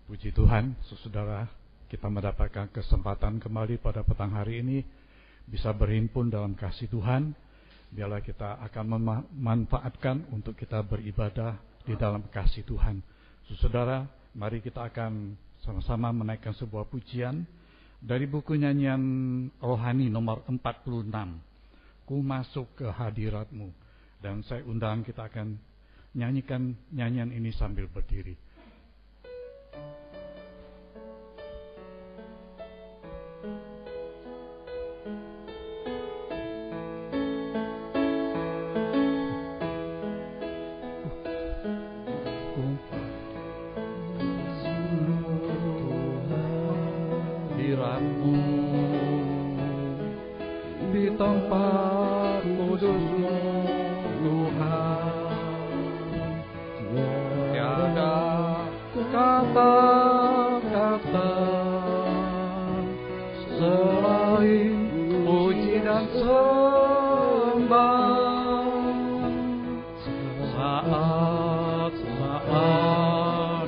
Puji Tuhan, saudara, kita mendapatkan kesempatan kembali pada petang hari ini bisa berhimpun dalam kasih Tuhan. Biarlah kita akan memanfaatkan untuk kita beribadah di dalam kasih Tuhan. Saudara, mari kita akan sama-sama menaikkan sebuah pujian dari buku nyanyian rohani nomor 46. Ku masuk ke hadirat-Mu. Dan saya undang kita akan nyanyikan nyanyian ini sambil berdiri. Di tempat kudus-Mu, Tuhan, tiada kata-kata selain puji dan sembah. Saat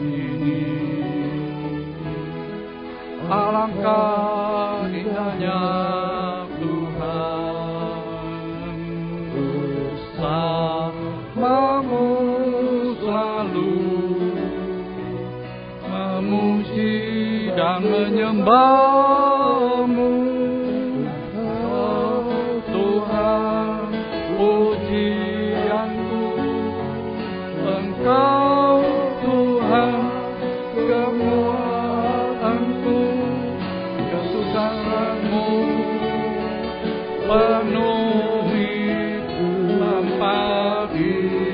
ini alangkah indahnya Tuhan, bersamamu selalu memuji dan menyembah-Mu. Oh Tuhan, pujianku, Engkau Tuhan, kemuliaan-Mu, kesusahan-Mu penuhi tempat ini.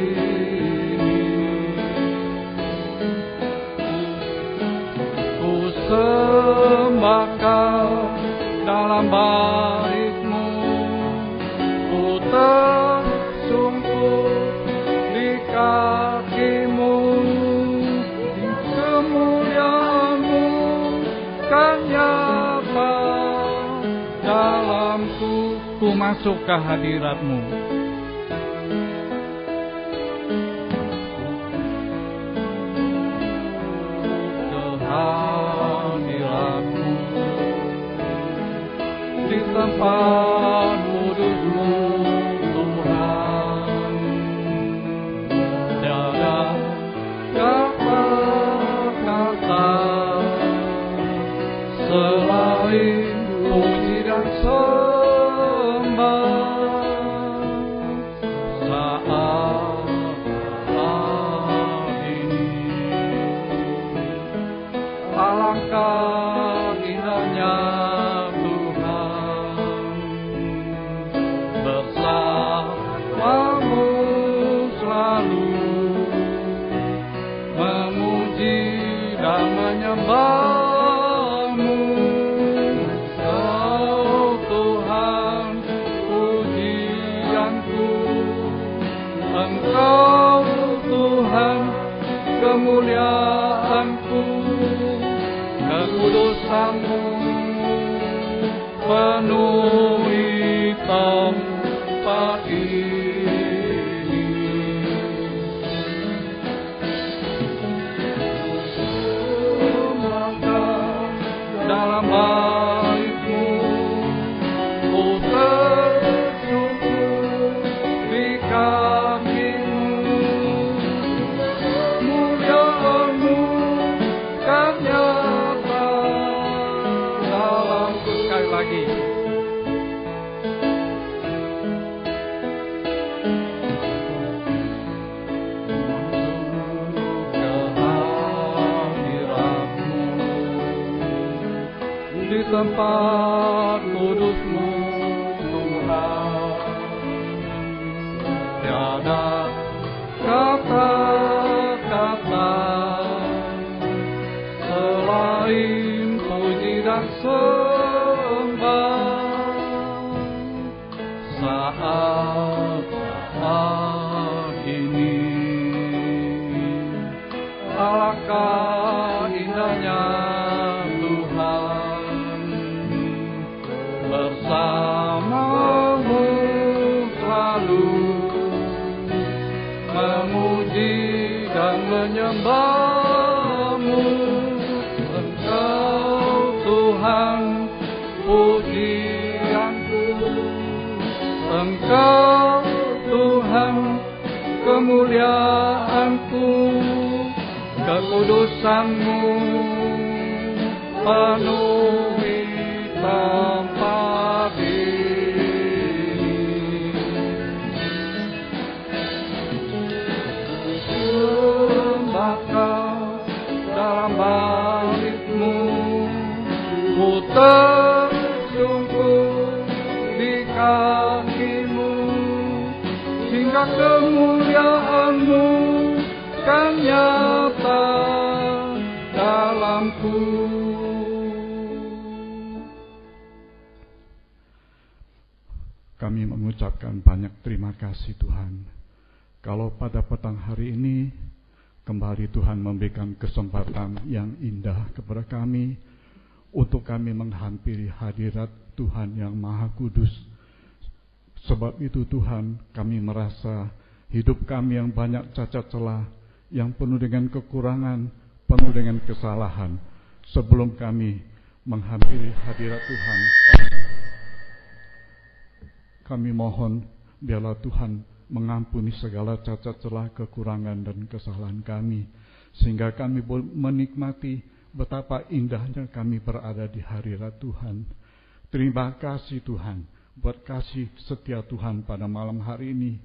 Ku sembah Kau dalam bait-Mu, ku tersungkur di kaki-Mu, di kemuliaan-Mu kan nyata dalamku. Ku masuk ke hadirat-Mu. Ke hadirat-Mu, di tempat kudus-Mu, Tuhan, tiada kata-kata selain puji dan alangkah indahnya Tuhan, bersamamu selalu memuji dan menyembah-Mu. Oh Tuhan, pujianku, Engkau Tuhan, kemuliaan-Ku, kekudusan-Mu penuhi tempat ini. Maka dalam bait-Mu, ku tersungkur di kaki-Mu, kemuliaan-Mu kan nyata dalamku. Sekali lagi. Ke hadirat-Mu, di tempat kudus-Mu, Tuhan, tiada kata-kata selain puji dan sembah. Saat ini alangkah indahnya Tuhan, bersamamu selalu memuji dan menyembah-Mu. Engkau Tuhan kemuliaan-Ku, kekudusan-Mu penuhi tempat ini. Sembah Kau dalam bait-Mu, ku tersungkur di kaki-Mu, hingga kemuliaan-Mu kan nyata dalamku. Kami mengucapkan banyak terima kasih Tuhan. Kalau pada petang hari ini kembali Tuhan memberikan kesempatan yang indah kepada kami untuk kami menghampiri hadirat Tuhan yang Maha Kudus. Sebab itu Tuhan, kami merasa hidup kami yang banyak cacat celah, yang penuh dengan kekurangan, penuh dengan kesalahan. Sebelum kami menghampiri hadirat Tuhan, kami mohon biarlah Tuhan mengampuni segala cacat celah, kekurangan dan kesalahan kami, sehingga kami boleh menikmati betapa indahnya kami berada di hadirat Tuhan. Terima kasih Tuhan buat kasih setia Tuhan pada malam hari ini.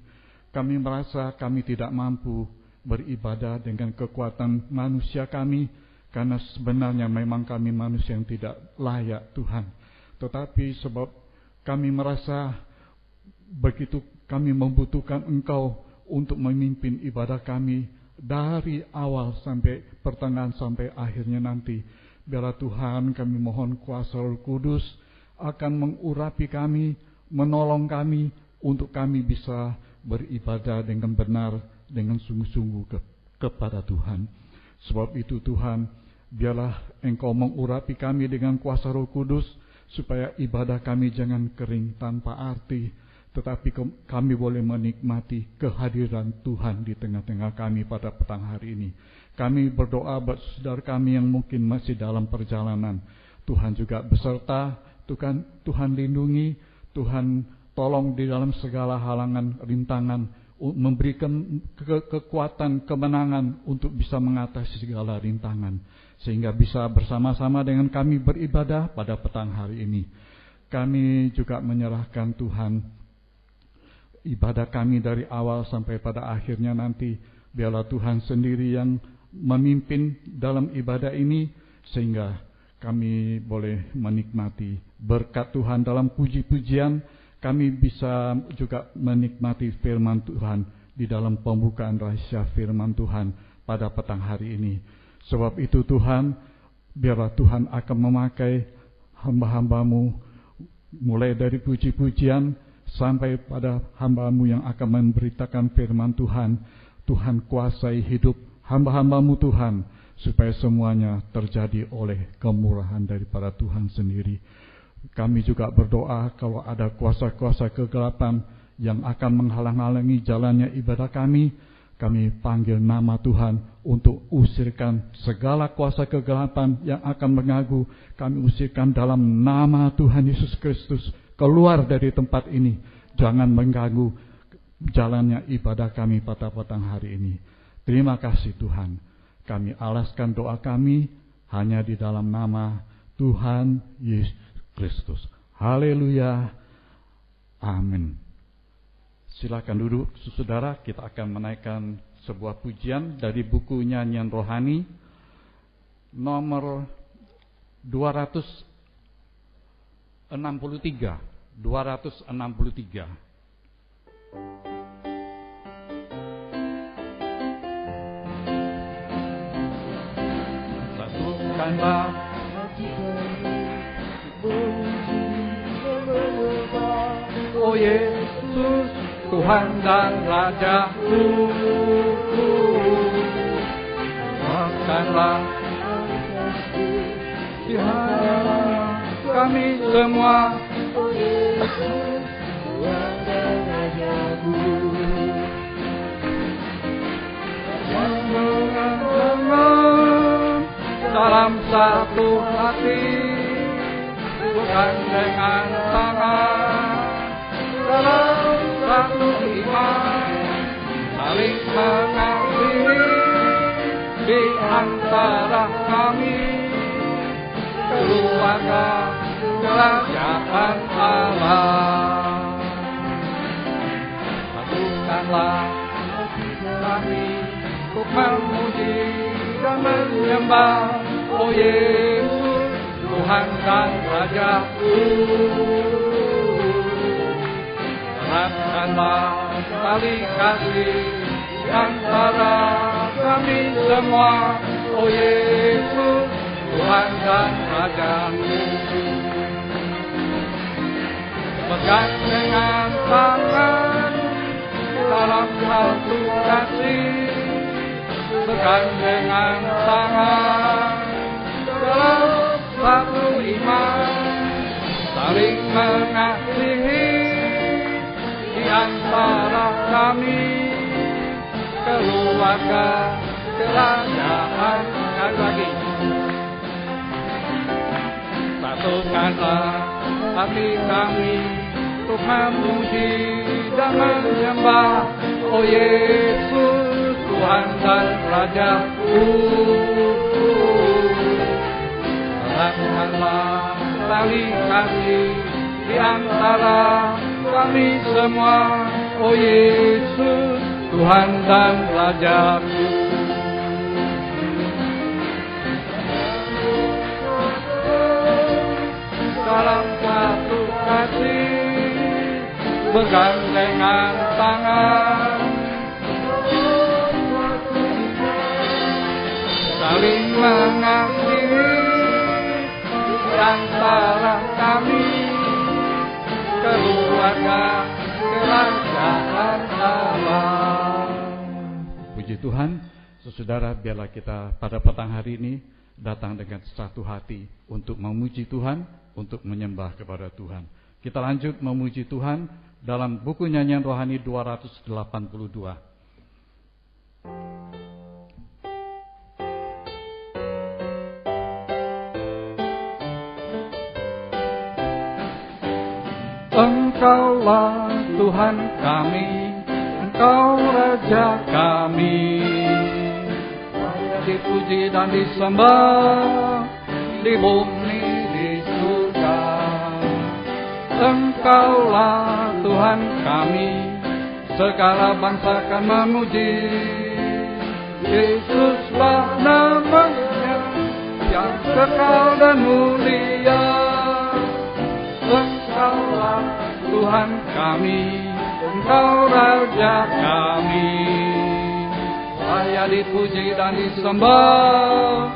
Kami merasa kami tidak mampu beribadah dengan kekuatan manusia kami, karena sebenarnya memang kami manusia yang tidak layak Tuhan. Tetapi sebab kami merasa begitu kami membutuhkan Engkau untuk memimpin ibadah kami dari awal sampai pertengahan sampai akhirnya nanti. Biarlah Tuhan, kami mohon kuasa Roh Kudus akan mengurapi kami, menolong kami untuk kami bisa beribadah dengan benar, dengan sungguh-sungguh kepada Tuhan. Sebab itu Tuhan, biarlah Engkau mengurapi kami dengan kuasa Roh Kudus, supaya ibadah kami jangan kering tanpa arti, tetapi kami boleh menikmati kehadiran Tuhan di tengah-tengah kami pada petang hari ini. Kami berdoa buat saudara kami yang mungkin masih dalam perjalanan. Tuhan juga beserta, Tuhan lindungi, Tuhan tolong di dalam segala halangan, rintangan, memberikan kekuatan, kemenangan untuk bisa mengatasi segala rintangan, sehingga bisa bersama-sama dengan kami beribadah pada petang hari ini. Kami juga menyerahkan Tuhan ibadah kami dari awal sampai pada akhirnya nanti. Biarlah Tuhan sendiri yang memimpin dalam ibadah ini, sehingga kami boleh menikmati berkat Tuhan dalam puji-pujian. Kami bisa juga menikmati firman Tuhan di dalam pembukaan rahasia firman Tuhan pada petang hari ini. Sebab itu Tuhan, biarlah Tuhan akan memakai hamba-hamba-Mu mulai dari puji-pujian sampai pada hamba-Mu yang akan memberitakan firman Tuhan. Tuhan kuasai hidup hamba-hamba-Mu Tuhan, supaya semuanya terjadi oleh kemurahan daripada Tuhan sendiri. Kami juga berdoa kalau ada kuasa-kuasa kegelapan yang akan menghalang-halangi jalannya ibadah kami, kami panggil nama Tuhan untuk usirkan segala kuasa kegelapan yang akan mengganggu. Kami usirkan dalam nama Tuhan Yesus Kristus, keluar dari tempat ini, jangan mengganggu jalannya ibadah kami pada petang hari ini. Terima kasih Tuhan. Kami alaskan doa kami hanya di dalam nama Tuhan Yesus Kristus. Haleluya. Amin. Silakan duduk saudara, kita akan menaikkan sebuah pujian dari buku nyanyian rohani nomor 263. Satukanlah oh Yesus, Tuhan dan Rajaku. Makanlah kami semua, dalam satu hati, bukan dengan tangan, dalam satu iman, saling mengasihi di antara kami, keluarga kerajaan Allah. Satukanlah kami untuk memuji dan menyembah, oh Yesus, Tuhan dan Rajaku. Eratkanlah tali kasih di antara kami semua, oh Yesus, Tuhan dan Rajaku. Pegang dengan tangan dalam satu kasih, pegang dengan tangan dalam satu iman, saling mengasihi di antara kami, keluarga kerajaan. Lagi satukanlah hati kami untuk memuji dan menyembah, oh Yesus, Tuhan dan Rajaku. Eratkanlah tali kasih di antara kami semua, oh Yesus, Tuhan dan Rajaku. Dalam satu kasih, bergandengan tangan, saling mengasihi di antara kami, keluarga kerajaan Allah. Puji Tuhan, saudara, biarlah kita pada petang hari ini datang dengan satu hati untuk memuji Tuhan, untuk menyembah kepada Tuhan. Kita lanjut memuji Tuhan dalam buku nyanyian rohani 282. Engkaulah Tuhan kami, Engkau Raja kami, dipuji dan disembah di bumi di surga. Engkaulah Tuhan kami, segala bangsa akan memuji. Yesuslah namanya yang kekal dan mulia. Engkaulah Tuhan kami, Engkau Raja kami, layak dipuji dan disembah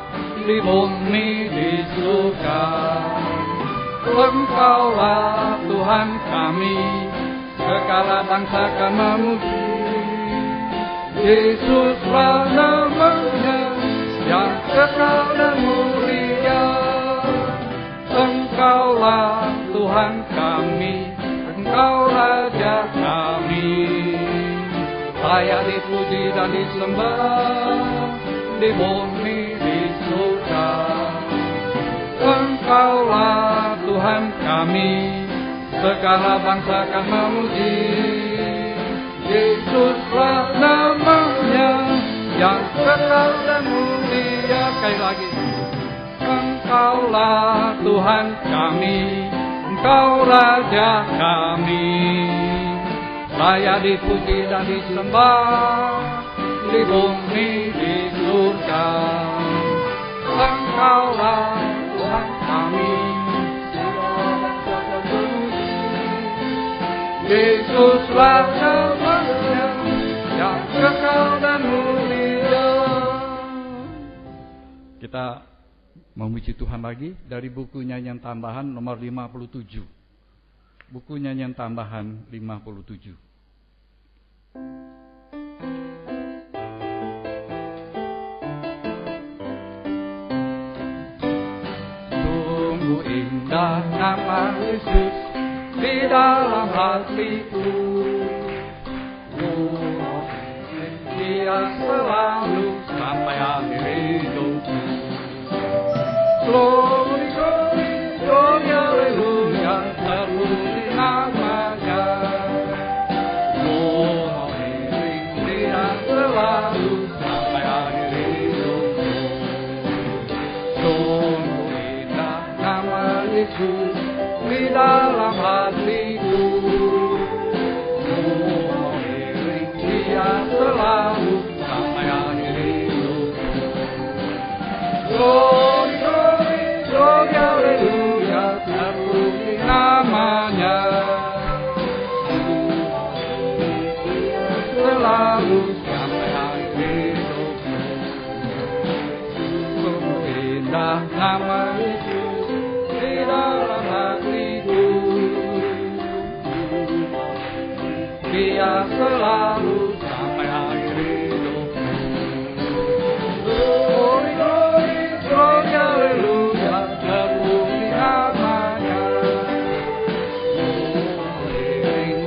di bumi di surga. Engkaulah Tuhan kami, segala bangsa akan memuji. Yesuslah namanya yang kekal dan mulia. Engkaulah Tuhan kami, Engkau Raja kami, layak dipuji dan disembah di bumi di surga. Engkaulah Tuhan kami, segala bangsa akan memuji. Yesuslah namanya yang kekal dan mulia. Sekali lagi. Engkaulah Tuhan kami, Engkau Raja kami, layak dipuji dan disembah di bumi di surga. Engkaulah Tuhan kami, Yesuslah namanya yang kekal dan mulia. Kita memuji Tuhan lagi dari buku nyanyian tambahan nomor 57. Buku nyanyian tambahan 57. Sungguh indah nama Yesus di dalam hatiku. Dia selalu sampai akhir hidupku. Glory, glory, glory, haleluya, terpuji namanya. selalu sampai akhir hidupku. Sungguh indah nama Yesus di dalam hatiku. Dia selalu sampai akhir hidupku. Glory, glory, glory, haleluya, terpuji namanya.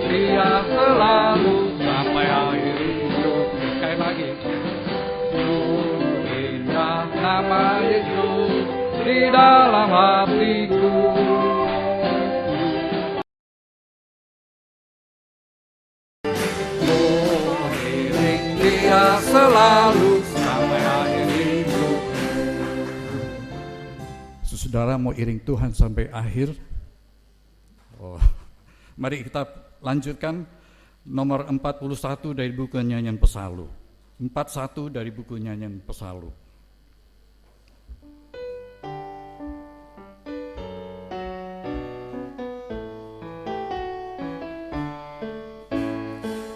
Dia selalu sampai akhir hidup. Sekali lagi. Indah nama Yesus di dalam hatiku. Dia selalu sampai akhir hidup. Saudara mau iring Tuhan sampai akhir? Mari kita lanjutkan nomor 41 dari buku Nyanyian Pesalu. 41 dari buku Nyanyian Pesalu.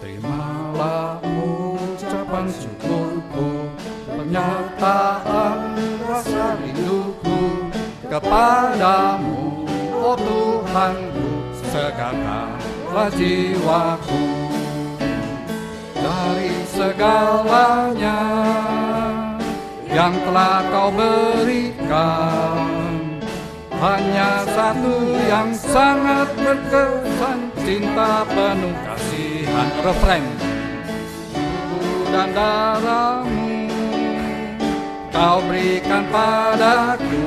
Terimalah ucapan syukurku, pernyataan rasa rinduku kepadamu, oh Tuhanku, segarkanlah jiwaku dari segalanya yang telah kau berikan. Hanya satu yang sangat berkesan, cinta penuh kasihan. Refrain. Tubuh dan darahmu kau berikan padaku,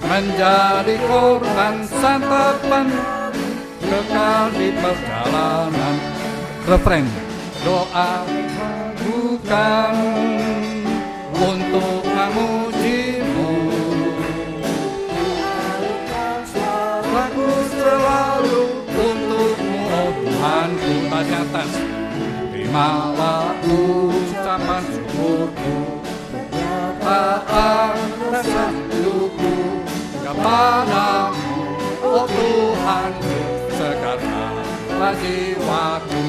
menjadi korban santapan kekal di perjalanan. Refrain. Doa bukan untuk memujimu, suaraku selalu untukmu, oh Tuhanku. Tadi atas. Terimalah ucapan syukurku, pernyataan rasa rinduku kepadamu, oh Tuhanku, segarkanlah jiwaku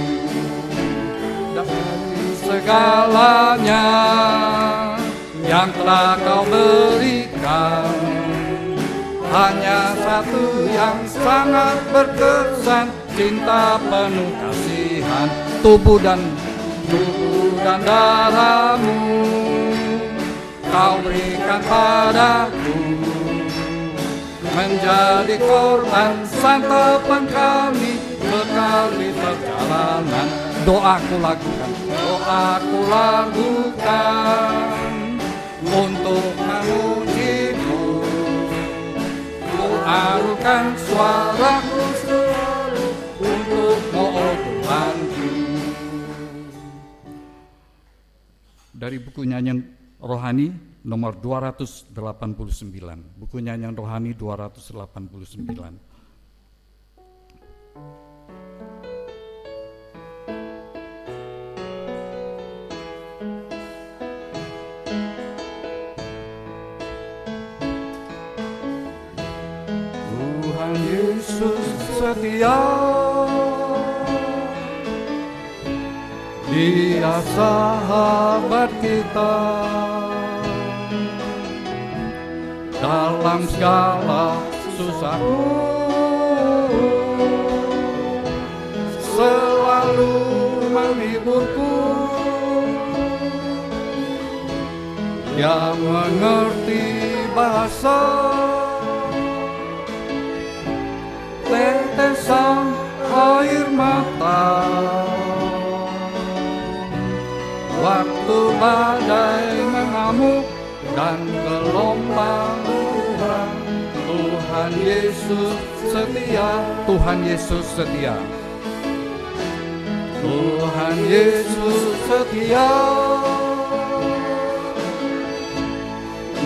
dari segalanya yang telah kau berikan. Hanya satu yang sangat berkesan, cinta penuh kasihan. Tubuh dan darahmu kau berikan padaku, menjadi korban santapan kami bekal di perjalanan. Doaku lakukan untuk memujimu, ku arukan suaraku selalu untukmu, oh Tuhanku. Dari buku Nyanyian Rohani nomor 289. Buku Nyanyian Rohani 289. Tuhan Yesus setia, Dia sahabat kita dalam segala susahku, selalu menghiburku. Dia mengerti bahasa tetesan air mata waktu badai mengamuk dan gelombang berang. Tuhan Yesus setia, Tuhan Yesus setia, Tuhan Yesus setia.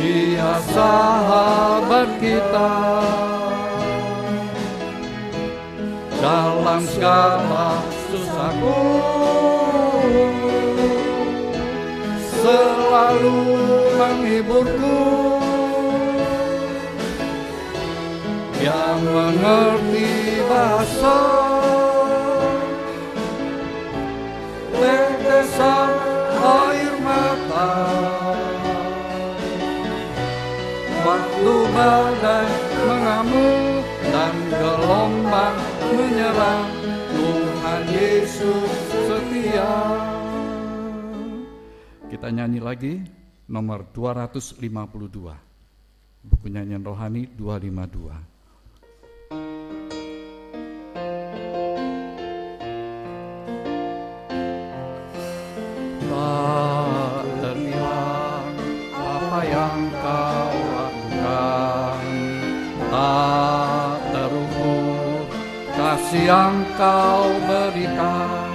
Dia sahabat kita dalam segala susahku, selalu menghiburku. Dia mengerti bahasa Yesus setia. Kita nyanyi lagi nomor 252. Buku nyanyian rohani 252. Tak terhilang apa yang kau lakukan, tak terukur kasih yang kau berikan.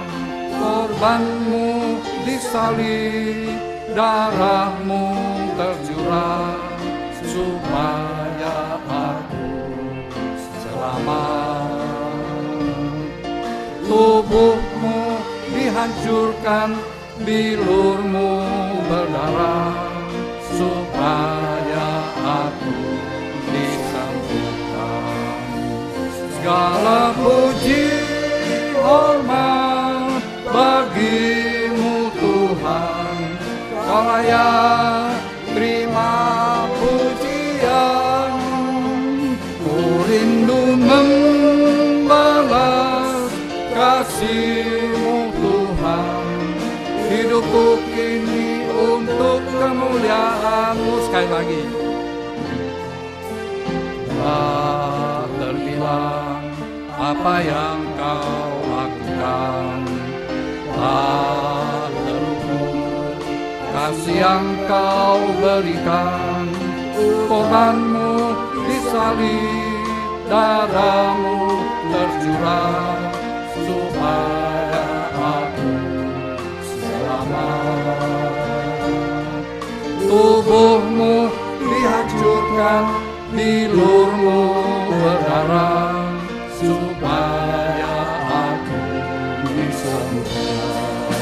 Korbanmu disalib, darahmu tercurah, supaya aku selamat. Tubuhmu dihancurkan, bilurmu berdarah, supaya aku disembuhkan. Segala puji hormat bagimu Tuhan, Kau layak terima pujian. Ku rindu membalas kasih-Mu Tuhan, hidupku kini untuk kemuliaan-Mu. Sekali lagi. Tak terbilang apa yang Kau lakukan, tak terukur kasih yang Kau berikan. Korbanmu disalib, darahmu tercurah, supaya aku selamat. Tubuhmu dihancurkan, bilurmu berdarah, supaya aku disembuhkan.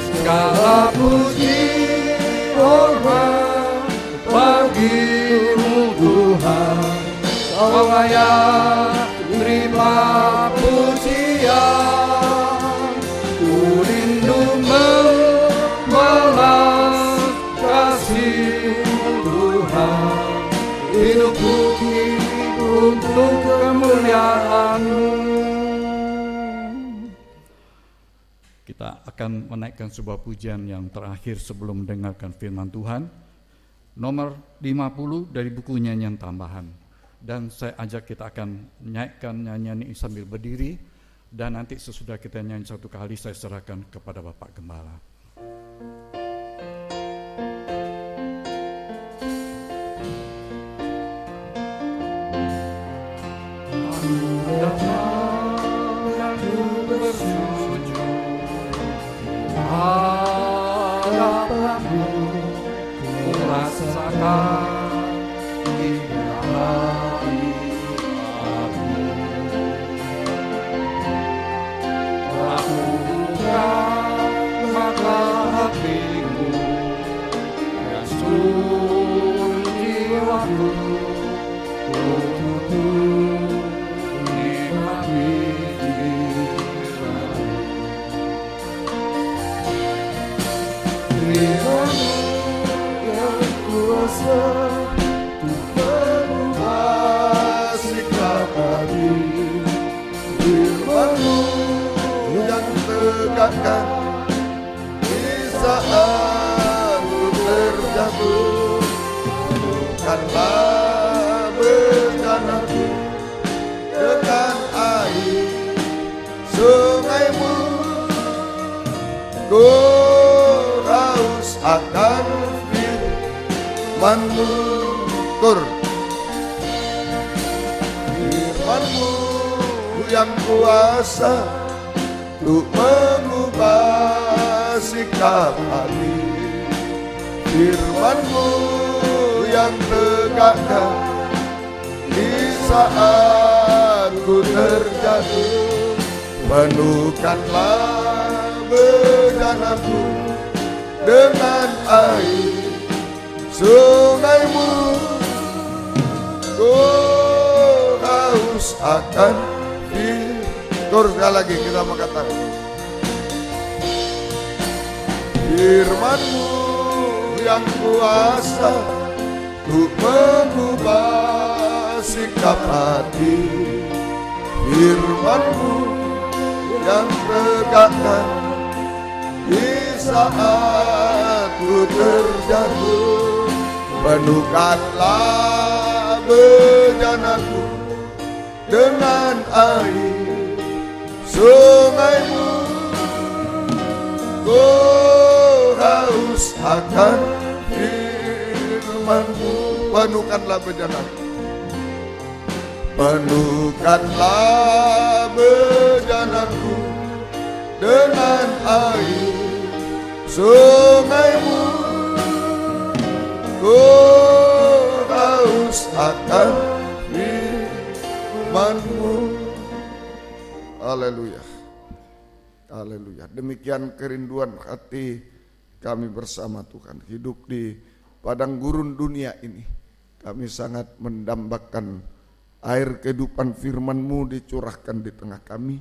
Segala puji hormat bagimu Tuhan, Kau layak terima pujian. Ku rindu membalas kasih-Mu Tuhan, hidupku kini untuk kemuliaan-Mu. Kita akan menaikkan sebuah pujian yang terakhir sebelum mendengarkan firman Tuhan, nomor 50 dari buku nyanyian tambahan. Dan saya ajak kita akan menaikkan nyanyian ini sambil berdiri, dan nanti sesudah kita nyanyi satu kali saya serahkan kepada Bapak Gembala. Hadapanmu ku rasakan di dalam aku. Lakukan mata hatiku, rasuh jiwaku, untuk nikmati firman-Mu yang kuasa untuk mengubah sikap hati. Firman-Mu yang tegakkan di saat ku terjatuh. Bukanlah bencanaku dengan air sungai-Mu. Ku haus akan firman-Mu, firman-Mu yang kuasa untuk mengubah sikap hati. Firman-Mu yang tegakkan di saat ku terjatuh. Penuhkanlah bedanaku dengan air sungai-Mu. Ku haus akan sekali lagi kita mengatakan firman-Mu yang kuasa untuk mengubah sikap hati. Firman-Mu yang tegakkan di saat ku terjatuh. Penuhkanlah bejanaku dengan air sungaimu. Ku haus akan firman-Mu. Penuhkanlah bejanaku, penuhkanlah bejanaku dengan air sungaimu. Ku haus akan firman-Mu. Haleluya, haleluya. Demikian kerinduan hati kami bersama Tuhan. Hidup di padang gurun dunia ini, kami sangat mendambakan air kehidupan firman-Mu dicurahkan di tengah kami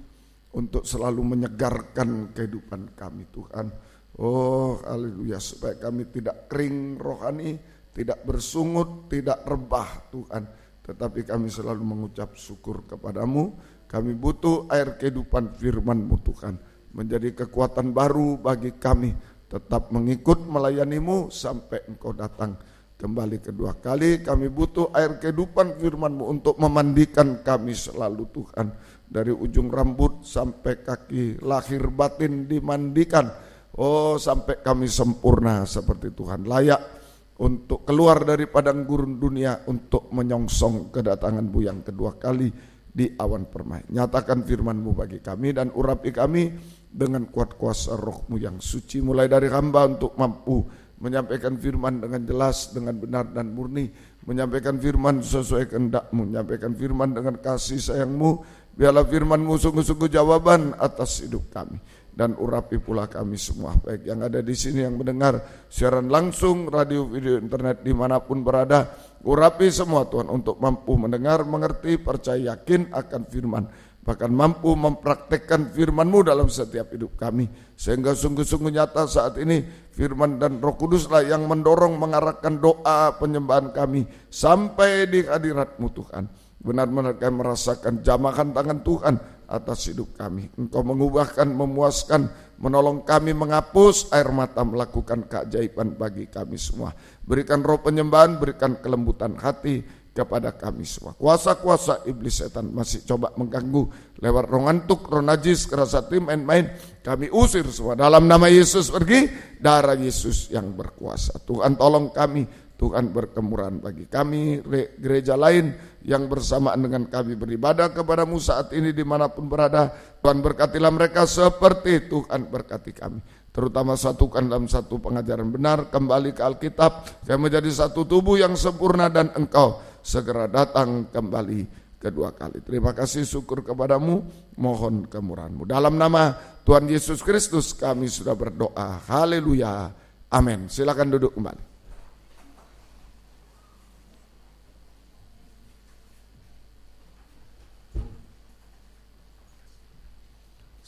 untuk selalu menyegarkan kehidupan kami, Tuhan. Oh, haleluya, supaya kami tidak kering rohani, tidak bersungut, tidak rebah, Tuhan. Tetapi kami selalu mengucap syukur kepadamu. Kami butuh air kehidupan firman-Mu, Tuhan, menjadi kekuatan baru bagi kami tetap mengikut melayani-Mu sampai Engkau datang kembali kedua kali. Kami butuh air kehidupan firman-Mu untuk memandikan kami selalu, Tuhan. Dari ujung rambut sampai kaki, lahir batin dimandikan. Oh, sampai kami sempurna seperti Tuhan, layak untuk keluar dari padang gurun dunia untuk menyongsong kedatangan-Mu yang kedua kali di awan permai. Nyatakan firman-Mu bagi kami dan urapi kami dengan kuat kuasa Roh-Mu yang suci, mulai dari hamba untuk mampu menyampaikan firman dengan jelas, dengan benar dan murni, menyampaikan firman sesuai kehendak-Mu, menyampaikan firman dengan kasih sayang-Mu. Biarlah firman-Mu sungguh-sungguh jawaban atas hidup kami, dan urapi pula kami semua, baik yang ada di sini, yang mendengar siaran langsung, radio, video, internet, dimanapun berada. Urapi semua Tuhan untuk mampu mendengar, mengerti, percaya, yakin akan firman, bahkan mampu mempraktekkan firman-Mu dalam setiap hidup kami, sehingga sungguh-sungguh nyata saat ini firman dan Roh Kuduslah yang mendorong, mengarahkan doa penyembahan kami sampai di hadirat-Mu, Tuhan. Benar-benar kami merasakan jamahan tangan Tuhan atas hidup kami. Engkau mengubahkan, memuaskan, menolong kami, menghapus air mata, melakukan keajaiban bagi kami semua. Berikan roh penyembahan, berikan kelembutan hati kepada kami semua. Kuasa-kuasa iblis setan masih coba mengganggu lewat roh ngantuk, roh najis, kerasa tim, main-main, kami usir semua dalam nama Yesus. Pergi, darah Yesus yang berkuasa. Tuhan tolong kami, Tuhan berkemurahan bagi kami, gereja lain yang bersamaan dengan kami beribadah kepada-Mu saat ini dimanapun berada. Tuhan berkatilah mereka seperti Tuhan berkati kami. Terutama satukan dalam satu pengajaran benar, kembali ke Alkitab, kami menjadi satu tubuh yang sempurna, dan Engkau segera datang kembali kedua kali. Terima kasih, syukur kepada-Mu, mohon kemurahan-Mu. Dalam nama Tuhan Yesus Kristus kami sudah berdoa. Haleluya, amin. Silakan duduk kembali.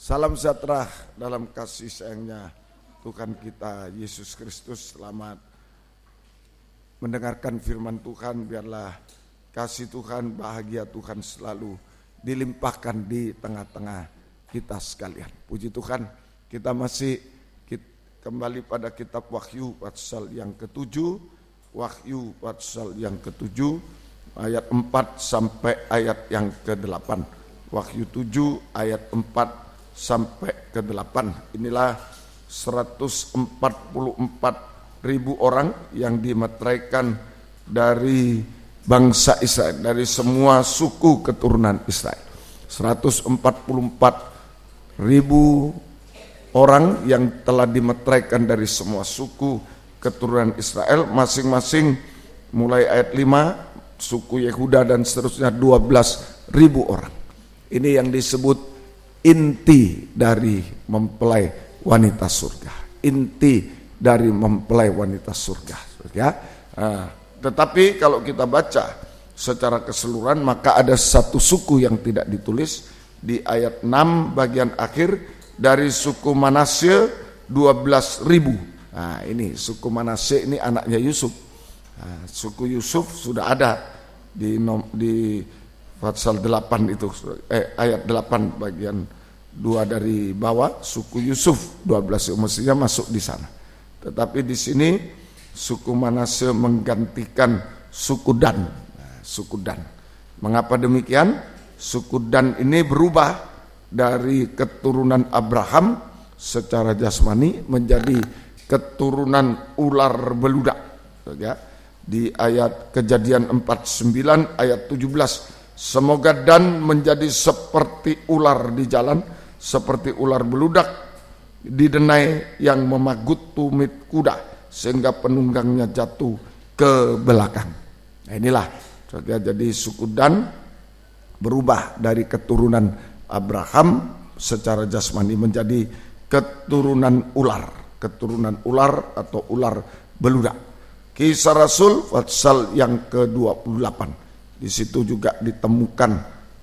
Salam sejahtera dalam kasih sayangnya Tuhan kita Yesus Kristus. Selamat mendengarkan firman Tuhan. Biarlah kasih Tuhan, bahagia Tuhan selalu dilimpahkan di tengah-tengah kita sekalian. Puji Tuhan, kita masih kembali pada kitab Wahyu pasal yang ke-7. Wahyu pasal yang ke-7 ayat 4 sampai ayat yang ke-8. Wahyu 7 ayat 4 sampai ke-8. Inilah 144.000 orang yang dimeteraikan dari bangsa Israel, dari semua suku keturunan Israel. 144.000 orang yang telah dimeteraikan dari semua suku keturunan Israel, masing-masing mulai ayat 5 suku Yehuda dan seterusnya 12.000 orang. Ini yang disebut inti dari mempelai wanita surga, inti dari mempelai wanita surga, ya. Tetapi kalau kita baca secara keseluruhan, maka ada satu suku yang tidak ditulis di ayat 6 bagian akhir, dari suku Manasye 12.000. Nah, ini suku Manasye ini anaknya Yusuf. Nah, suku Yusuf sudah ada di pasal 8 itu, ayat 8 bagian 2 dari bawah, suku Yusuf 12 mestinya masuk di sana. Tetapi di sini suku Manasye menggantikan suku Dan. Suku Dan. Mengapa demikian? Suku Dan ini berubah dari keturunan Abraham secara jasmani menjadi keturunan ular beludak. Ya. Di ayat Kejadian 49 ayat 17, semoga Dan menjadi seperti ular di jalan, seperti ular beludak di denai yang memagut tumit kuda sehingga penunggangnya jatuh ke belakang. Nah, inilah jadi suku Dan berubah dari keturunan Abraham secara jasmani menjadi keturunan ular atau ular beludak. Kisah Rasul pasal yang ke-28. Di situ juga ditemukan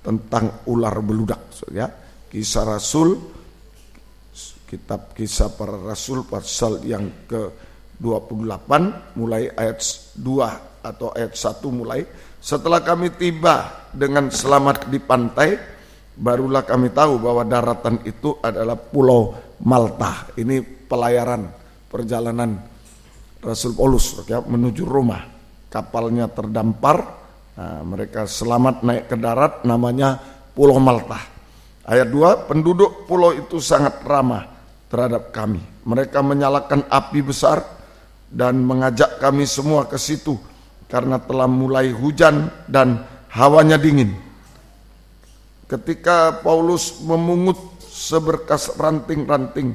tentang ular beludak, ya. Kisah Rasul, kitab Kisah Para Rasul pasal yang ke-28 mulai ayat 2 atau ayat 1 mulai. Setelah kami tiba dengan selamat di pantai, barulah kami tahu bahwa daratan itu adalah Pulau Malta. Ini pelayaran perjalanan Rasul Paulus, ya, menuju Roma. Kapalnya terdampar, nah, mereka selamat naik ke darat, namanya Pulau Malta. Ayat 2, penduduk pulau itu sangat ramah terhadap kami. Mereka menyalakan api besar dan mengajak kami semua ke situ karena telah mulai hujan dan hawanya dingin. Ketika Paulus memungut seberkas ranting-ranting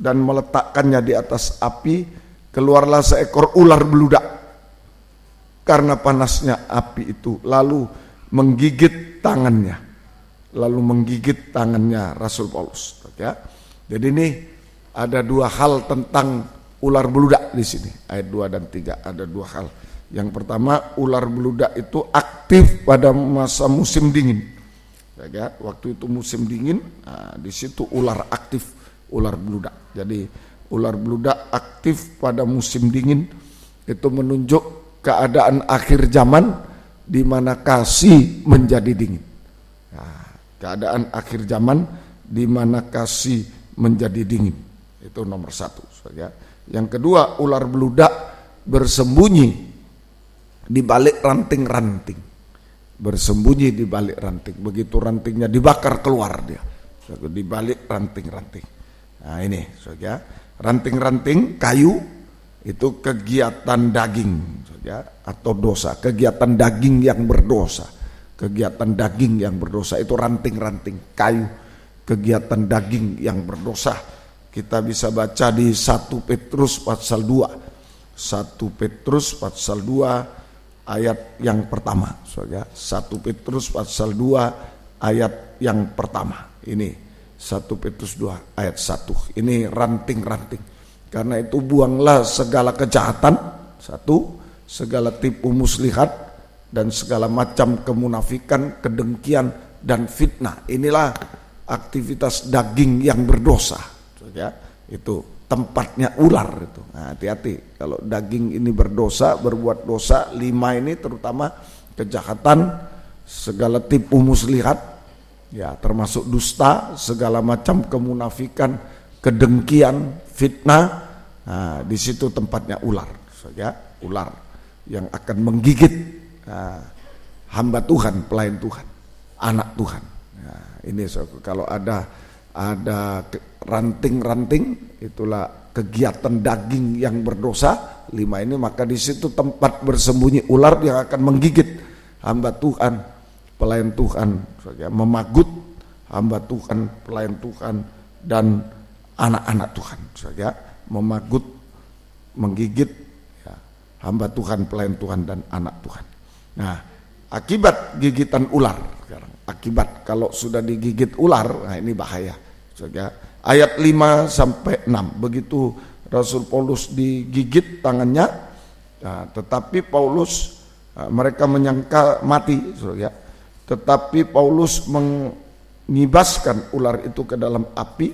dan meletakkannya di atas api, keluarlah seekor ular beludak karena panasnya api itu, lalu menggigit tangannya. Rasul Paulus, ya. Jadi ini ada 2 hal tentang ular beludak di sini. Ayat 2 dan 3 ada 2 hal. Yang pertama, ular beludak itu aktif pada masa musim dingin. Ya, waktu itu musim dingin, nah, di situ ular aktif, ular beludak. Jadi ular beludak aktif pada musim dingin itu menunjuk keadaan akhir zaman di mana kasih menjadi dingin. Nah, keadaan akhir zaman di mana kasih menjadi dingin. Itu nomor 1. Ya. Yang kedua, ular beludak bersembunyi di balik ranting-ranting. Bersembunyi di balik ranting. Begitu rantingnya dibakar, keluar dia. Di balik ranting-ranting. Nah ini, ya. Ranting-ranting kayu itu kegiatan daging, ya, atau dosa. Kegiatan daging yang berdosa. Kegiatan daging yang berdosa itu ranting-ranting kayu, kegiatan daging yang berdosa. Kita bisa baca di 1 Petrus pasal 2. 1 Petrus pasal 2 ayat yang pertama. Ya. 1 Petrus pasal 2 ayat yang pertama. Ini 1 Petrus 2 ayat 1. Ini ranting-ranting. Karena itu buanglah segala kejahatan, 1, segala tipu muslihat, dan segala macam kemunafikan, kedengkian, dan fitnah. Inilah aktivitas daging yang berdosa. Ya, itu tempatnya ular itu. Nah, hati-hati kalau daging ini berdosa, berbuat dosa. 5 ini terutama kejahatan, segala tipu muslihat, ya, termasuk dusta, segala macam kemunafikan, kedengkian, fitnah. Nah, di situ tempatnya ular. Ya, ular yang akan menggigit hamba Tuhan, pelayan Tuhan, anak Tuhan. Nah, ini kalau ada ranting-ranting, itulah kegiatan daging yang berdosa. 5 ini, maka di situ tempat bersembunyi ular yang akan menggigit hamba Tuhan, pelayan Tuhan, memagut hamba Tuhan, pelayan Tuhan, dan anak-anak Tuhan. Memagut, menggigit, ya, hamba Tuhan, pelayan Tuhan, dan anak Tuhan. Nah, akibat gigitan ular, akibat kalau sudah digigit ular, nah ini bahaya. Ayat 5 sampai 6, begitu Rasul Paulus digigit tangannya, nah, tetapi Paulus, mereka menyangka mati, tetapi Paulus mengibaskan ular itu ke dalam api,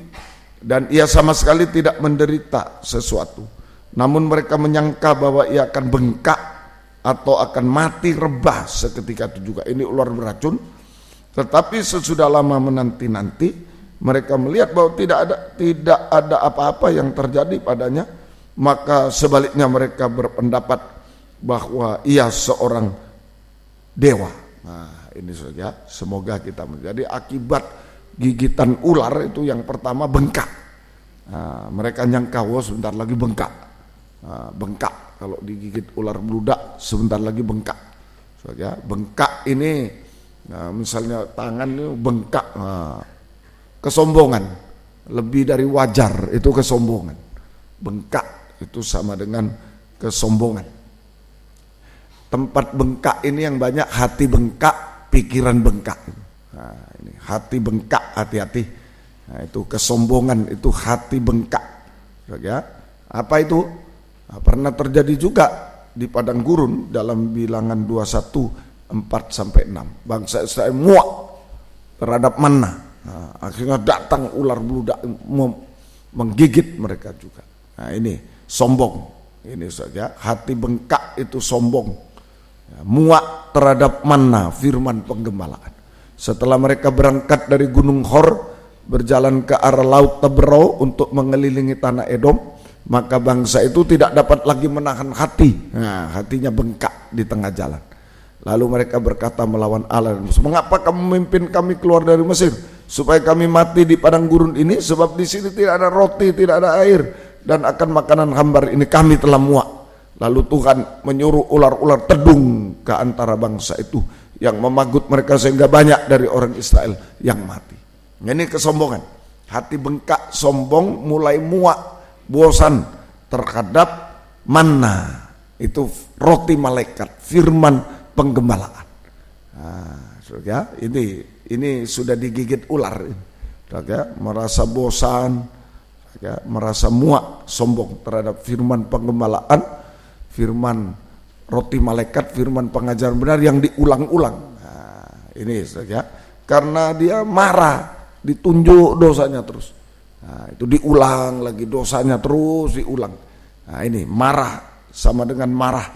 dan ia sama sekali tidak menderita sesuatu. Namun mereka menyangka bahwa ia akan bengkak atau akan mati rebah seketika itu juga. Ini ular beracun. Tetapi sesudah lama menanti-nanti, mereka melihat bahwa tidak ada apa-apa yang terjadi padanya, maka sebaliknya mereka berpendapat bahwa ia seorang dewa. Nah, ini saja, semoga kita menjadi akibat gigitan ular itu yang pertama bengkak. Nah, mereka nyangka sebentar lagi bengkak. Nah, bengkak kalau digigit ular beludak sebentar lagi bengkak. Saja, bengkak ini, nah, misalnya tangan ini bengkak, nah, kesombongan, lebih dari wajar itu kesombongan. Bengkak itu sama dengan kesombongan. Tempat bengkak ini yang banyak hati bengkak, pikiran bengkak. Nah, ini hati bengkak, hati-hati. Nah, itu kesombongan, itu hati bengkak. Ya, apa itu? Nah, pernah terjadi juga di padang gurun dalam Bilangan 21:4-6. Bangsa Israel muak terhadap manna. Nah, akhirnya datang ular beludak menggigit mereka juga. Nah, ini sombong. Ini saja, hati bengkak itu sombong. Ya, muak terhadap manna, firman penggembalaan. Setelah mereka berangkat dari Gunung Hor, berjalan ke arah Laut Teberau untuk mengelilingi tanah Edom, maka bangsa itu tidak dapat lagi menahan hati. Nah, hatinya bengkak di tengah jalan. Lalu mereka berkata melawan Allah, "Mengapa kamu memimpin kami keluar dari Mesir, supaya kami mati di padang gurun ini? Sebab di sini tidak ada roti, tidak ada air, dan akan makanan hambar ini kami telah muak." Lalu Tuhan menyuruh ular-ular tedung ke antara bangsa itu, yang memagut mereka sehingga banyak dari orang Israel yang mati. Ini kesombongan. Hati bengkak, sombong, mulai muak, bosan terhadap manna, itu roti malaikat, firman penggembalaan. Nah, ya, ini sudah digigit ular. Ya, merasa bosan, ya, merasa muak, sombong terhadap firman penggembalaan, firman roti malaikat, firman pengajaran benar yang diulang-ulang. Nah, ini ya, karena dia marah, ditunjuk dosanya terus. Nah, itu diulang lagi dosanya terus diulang. Nah, ini marah sama dengan marah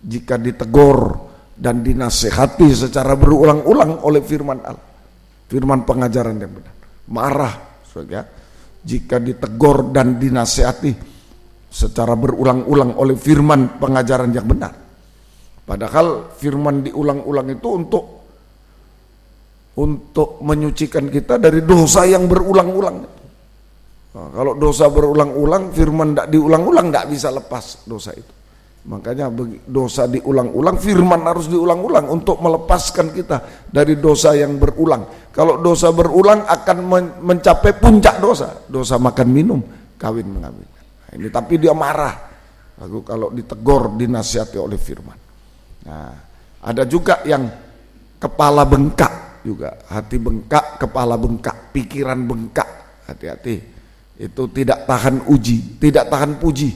jika ditegur dan dinasihati secara berulang-ulang oleh firman Allah, firman pengajaran yang benar. Marah ya, jika ditegur dan dinasihati secara berulang-ulang oleh firman pengajaran yang benar. Padahal firman diulang-ulang itu untuk menyucikan kita dari dosa yang berulang-ulang. Nah, kalau dosa berulang-ulang, firman tidak diulang-ulang, tidak bisa lepas dosa itu. Makanya dosa diulang-ulang, firman harus diulang-ulang untuk melepaskan kita dari dosa yang berulang. Kalau dosa berulang akan mencapai puncak dosa makan minum, kawin mengawinkan. Nah, ini tapi dia marah. Lalu kalau ditegur, dinasihati oleh firman. Nah, ada juga yang kepala bengkak juga, hati bengkak, kepala bengkak, pikiran bengkak. Hati-hati, itu tidak tahan uji, tidak tahan puji,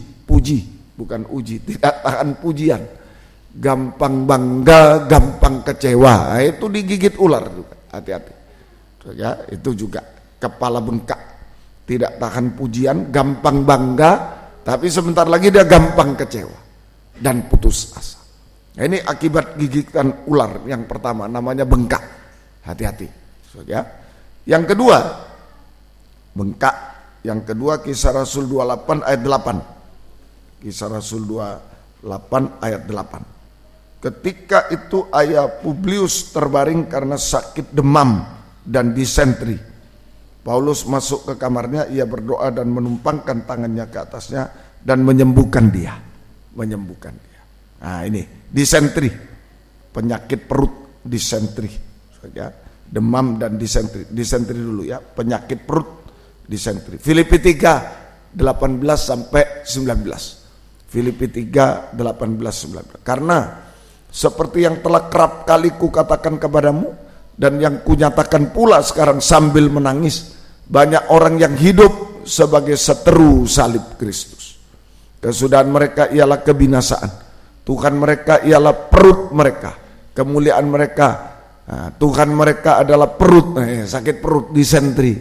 bukan uji, tidak tahan pujian, gampang bangga, gampang kecewa. Nah, itu digigit ular juga, hati-hati. Ya, itu juga kepala bengkak, tidak tahan pujian, gampang bangga, tapi sebentar lagi dia gampang kecewa dan putus asa. Nah, ini akibat gigitan ular yang pertama, namanya bengkak. Hati-hati. Ya. Yang kedua, bengkak. Yang kedua Kisah Rasul 28 ayat 8. Kisah Rasul 28 ayat 8. Ketika itu ayah Publius terbaring karena sakit demam dan disentri. Paulus masuk ke kamarnya, ia berdoa dan menumpangkan tangannya ke atasnya dan menyembuhkan dia. Nah, ini disentri, penyakit perut, disentri, ya, demam dan disentri. Disentri dulu ya, penyakit perut, disentri. Filipi 3 18 sampai 19. Filipi 3 18 19. Karena seperti yang telah kerap kali kukatakan kepadamu dan yang kunyatakan pula sekarang sambil menangis, banyak orang yang hidup sebagai seteru salib Kristus. Kesudahan mereka ialah kebinasaan. Tuhan mereka ialah perut mereka, kemuliaan mereka. Nah, Tuhan mereka adalah perut, sakit perut, disentri.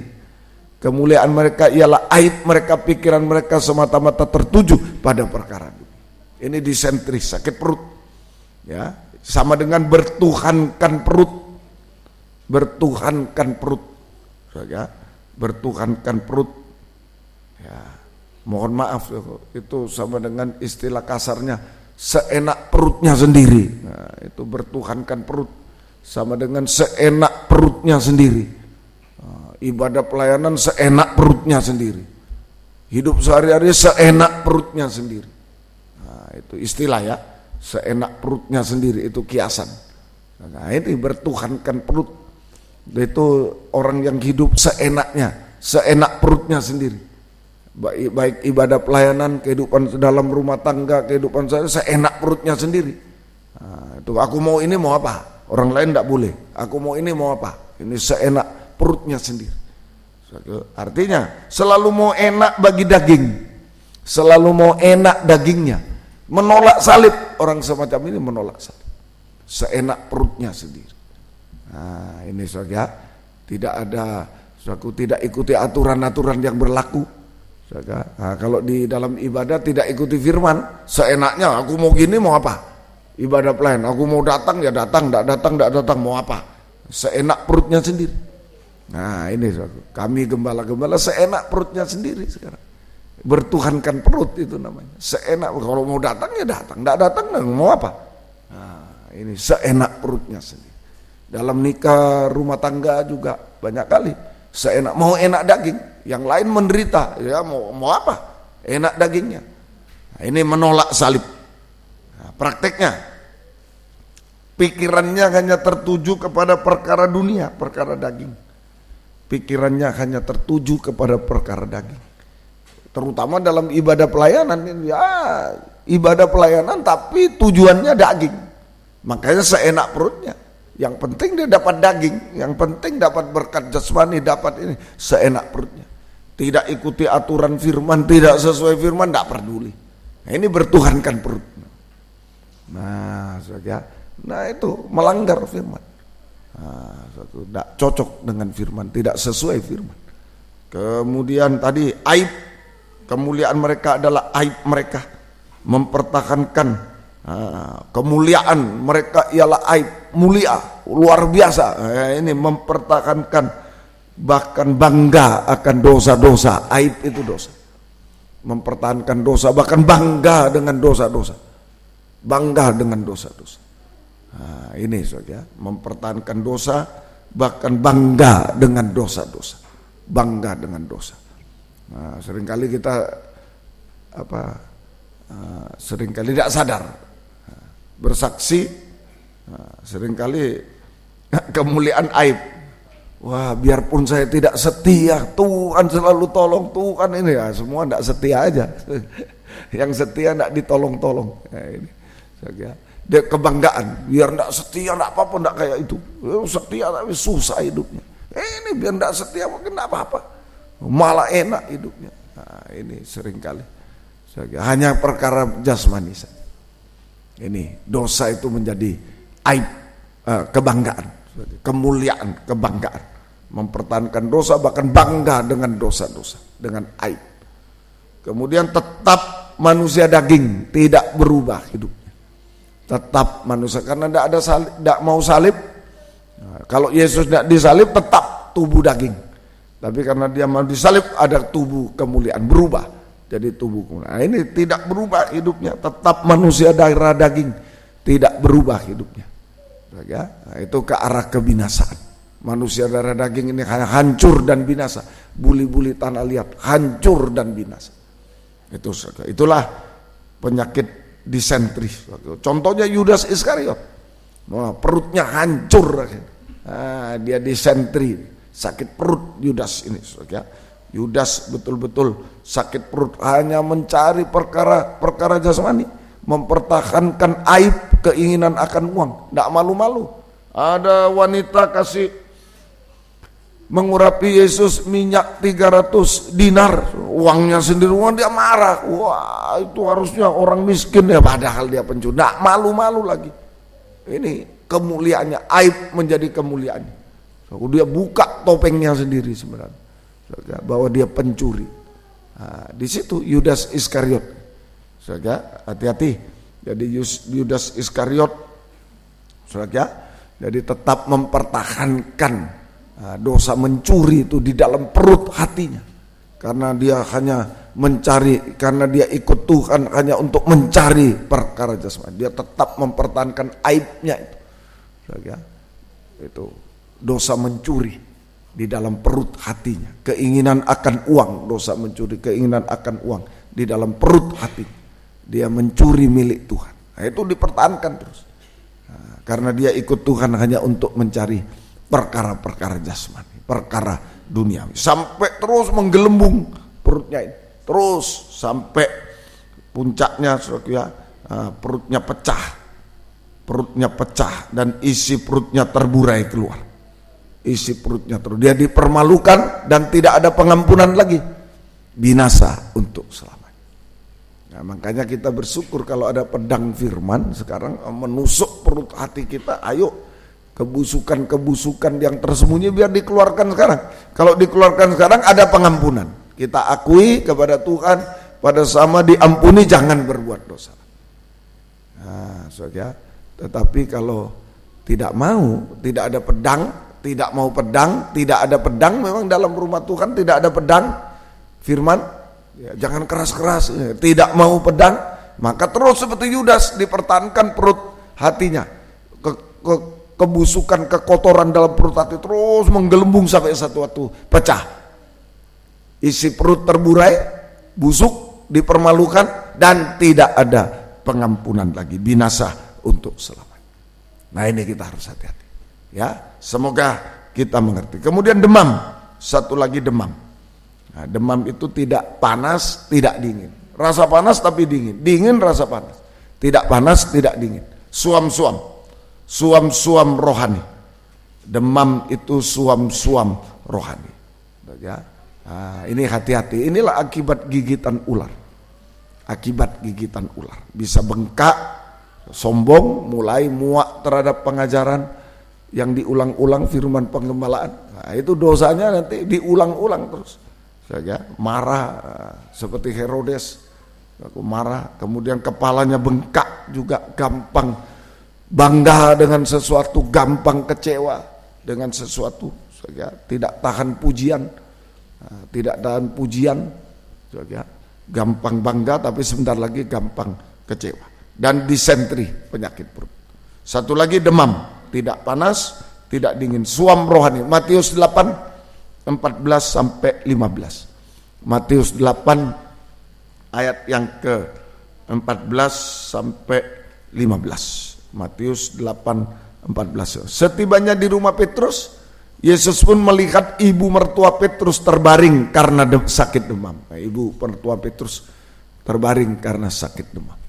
Kemuliaan mereka ialah aib mereka, pikiran mereka semata-mata tertuju pada perkara ini. Ini disentri, sakit perut. Ya, sama dengan bertuhankan perut. Ya, bertuhankan perut. Ya, mohon maaf itu sama dengan istilah kasarnya seenak perutnya sendiri. Nah, itu bertuhankan perut sama dengan seenak perutnya sendiri. Nah, ibadah pelayanan seenak perutnya sendiri. Hidup sehari-hari seenak perutnya sendiri. Nah, itu istilah ya, seenak perutnya sendiri, itu kiasan. Nah, ini bertuhankan perut. Itu orang yang hidup seenaknya, seenak perutnya sendiri. Baik ibadah pelayanan, kehidupan dalam rumah tangga, kehidupan saya seenak perutnya sendiri. Nah, itu aku mau ini mau apa? Orang lain tidak boleh. Aku mau ini mau apa? Ini seenak perutnya sendiri. Artinya selalu mau enak bagi daging, selalu mau enak dagingnya, menolak salib. Orang semacam ini menolak salib, seenak perutnya sendiri. Nah, ini saudara, tidak ada, saudara, tidak ikuti aturan-aturan yang berlaku. Saudara, nah, kalau di dalam ibadah tidak ikuti firman, seenaknya aku mau gini mau apa? Ibadah pelayan, aku mau datang ya datang, tidak datang mau apa? Seenak perutnya sendiri. Nah ini kami gembala-gembala seenak perutnya sendiri sekarang. Bertuhankan perut itu namanya. Seenak, kalau mau datang ya datang, tidak datang mau apa? Nah ini seenak perutnya sendiri. Dalam nikah rumah tangga juga banyak kali seenak, mau enak daging, yang lain menderita, ya mau apa? Enak dagingnya. Nah, ini menolak salib. Nah, prakteknya pikirannya hanya tertuju kepada perkara dunia, perkara daging. Pikirannya hanya tertuju kepada perkara daging. Terutama dalam ibadah pelayanan, ya ibadah pelayanan tapi tujuannya daging. Makanya seenak perutnya. Yang penting dia dapat daging, yang penting dapat berkat jasmani, dapat ini, seenak perutnya. Tidak ikuti aturan firman, tidak sesuai firman, tidak peduli. Nah, ini bertuhankan perut. Nah, saja, nah itu melanggar firman. Nah, tidak cocok dengan firman, tidak sesuai firman. Kemudian tadi aib, kemuliaan mereka adalah aib mereka, mempertahankan kemuliaan mereka ialah aib, mulia, luar biasa. Ini mempertahankan, bahkan bangga akan dosa-dosa. Aib itu dosa, mempertahankan dosa, bahkan bangga dengan dosa-dosa, bangga dengan dosa-dosa. Nah, ini saja, mempertahankan dosa, bahkan bangga dengan dosa-dosa, bangga dengan dosa. Nah, seringkali kita seringkali tidak sadar, bersaksi, seringkali kemuliaan aib. Wah, biarpun saya tidak setia, Tuhan selalu tolong, Tuhan ini ya, semua tidak setia aja. Yang setia tidak ditolong-tolong. Nah, ini saja. Dia kebanggaan, biar tidak setia tidak apa-apa, tidak kayak itu. Setia tapi susah hidupnya. Ini biar tidak setia mungkin tidak apa-apa, malah enak hidupnya. Nah, ini seringkali hanya perkara jasmani saja. Ini dosa itu menjadi aib, kebanggaan, kemuliaan, kebanggaan. Mempertahankan dosa, bahkan bangga dengan dosa-dosa, dengan aib. Kemudian tetap manusia daging, tidak berubah hidupnya. Tetap manusia, karena tidak ada salib, tidak mau salib. Nah, kalau Yesus tidak disalib tetap tubuh daging, tapi karena dia mau disalib ada tubuh kemuliaan, berubah jadi tubuh kemuliaan. Nah, ini tidak berubah hidupnya, tetap manusia darah daging, tidak berubah hidupnya. Nah, itu ke arah kebinasaan. Manusia darah daging ini hancur dan binasa, buli-buli tanah liat, hancur dan binasa. Itulah penyakit disentri. Contohnya Yudas Iskariot, perutnya hancur, dia disentri, sakit perut Yudas ini. Yudas betul-betul sakit perut, hanya mencari perkara jasmani, mempertahankan aib, keinginan akan uang, tidak malu-malu. Ada wanita kasih mengurapi Yesus minyak 300 dinar, uangnya sendiri, uang dia marah. Wah, itu harusnya orang miskin ya, padahal dia pencuri. Nah, malu-malu lagi. Ini kemuliaannya, aib menjadi kemuliaannya. Dia buka topengnya sendiri sebenarnya, bahwa dia pencuri. Nah, di situ Yudas Iskariot. Hati-hati. Jadi Yudas Iskariot, jadi tetap mempertahankan Dosa mencuri itu di dalam perut hatinya, karena dia hanya mencari, karena dia ikut Tuhan hanya untuk mencari perkara jasmani. Dia tetap mempertahankan aibnya itu. Itu dosa mencuri di dalam perut hatinya. Keinginan akan uang, dosa mencuri keinginan akan uang di dalam perut hati. Dia mencuri milik Tuhan. Nah, itu dipertahankan terus. Karena dia ikut Tuhan hanya untuk mencari perkara-perkara jasmani, perkara duniawi, sampai terus menggelembung perutnya ini, terus sampai puncaknya perutnya pecah dan isi perutnya terburai keluar, isi perutnya terus, dia dipermalukan dan tidak ada pengampunan lagi, binasa untuk selamanya. Nah, makanya kita bersyukur kalau ada pedang firman sekarang menusuk perut hati kita. Ayo, kebusukan-kebusukan yang tersembunyi biar dikeluarkan sekarang. Kalau dikeluarkan sekarang ada pengampunan. Kita akui kepada Tuhan, pada sama diampuni, jangan berbuat dosa. Nah, saudara, tetapi kalau tidak mau, tidak ada pedang, tidak mau pedang, tidak ada pedang, memang dalam rumah Tuhan tidak ada pedang, firman, ya, jangan keras-keras, tidak mau pedang, maka terus seperti Yudas dipertahankan perut hatinya. Kebusukan, kekotoran dalam perut hati terus menggelembung sampai satu waktu pecah. Isi perut terburai, busuk, dipermalukan, dan tidak ada pengampunan lagi, binasa untuk selamanya. Nah, ini kita harus hati-hati. Ya, semoga kita mengerti. Kemudian demam, satu lagi demam. Nah, demam itu tidak panas, tidak dingin. Rasa panas tapi dingin, dingin rasa panas. Tidak panas, tidak dingin. Suam-suam rohani. Demam itu suam-suam rohani. Ya. Nah, ini hati-hati. Inilah akibat gigitan ular. Akibat gigitan ular. Bisa bengkak, sombong, mulai muak terhadap pengajaran yang diulang-ulang, firman penggembalaan. Nah, itu dosanya nanti diulang-ulang terus. Ya, marah seperti Herodes. Aku marah, kemudian kepalanya bengkak juga, gampang bangga dengan sesuatu, gampang kecewa dengan sesuatu, ya, tidak tahan pujian, ya, gampang bangga tapi sebentar lagi gampang kecewa, dan disentri, penyakit perut. Satu lagi demam, tidak panas, tidak dingin, suam rohani. Matius 8 14 sampai 15. Matius 8 ayat yang ke 14 sampai 15. Matius 8:14. Setibanya di rumah Petrus, Yesus pun melihat ibu mertua Petrus terbaring karena sakit demam. Nah, ibu mertua Petrus terbaring karena sakit demam.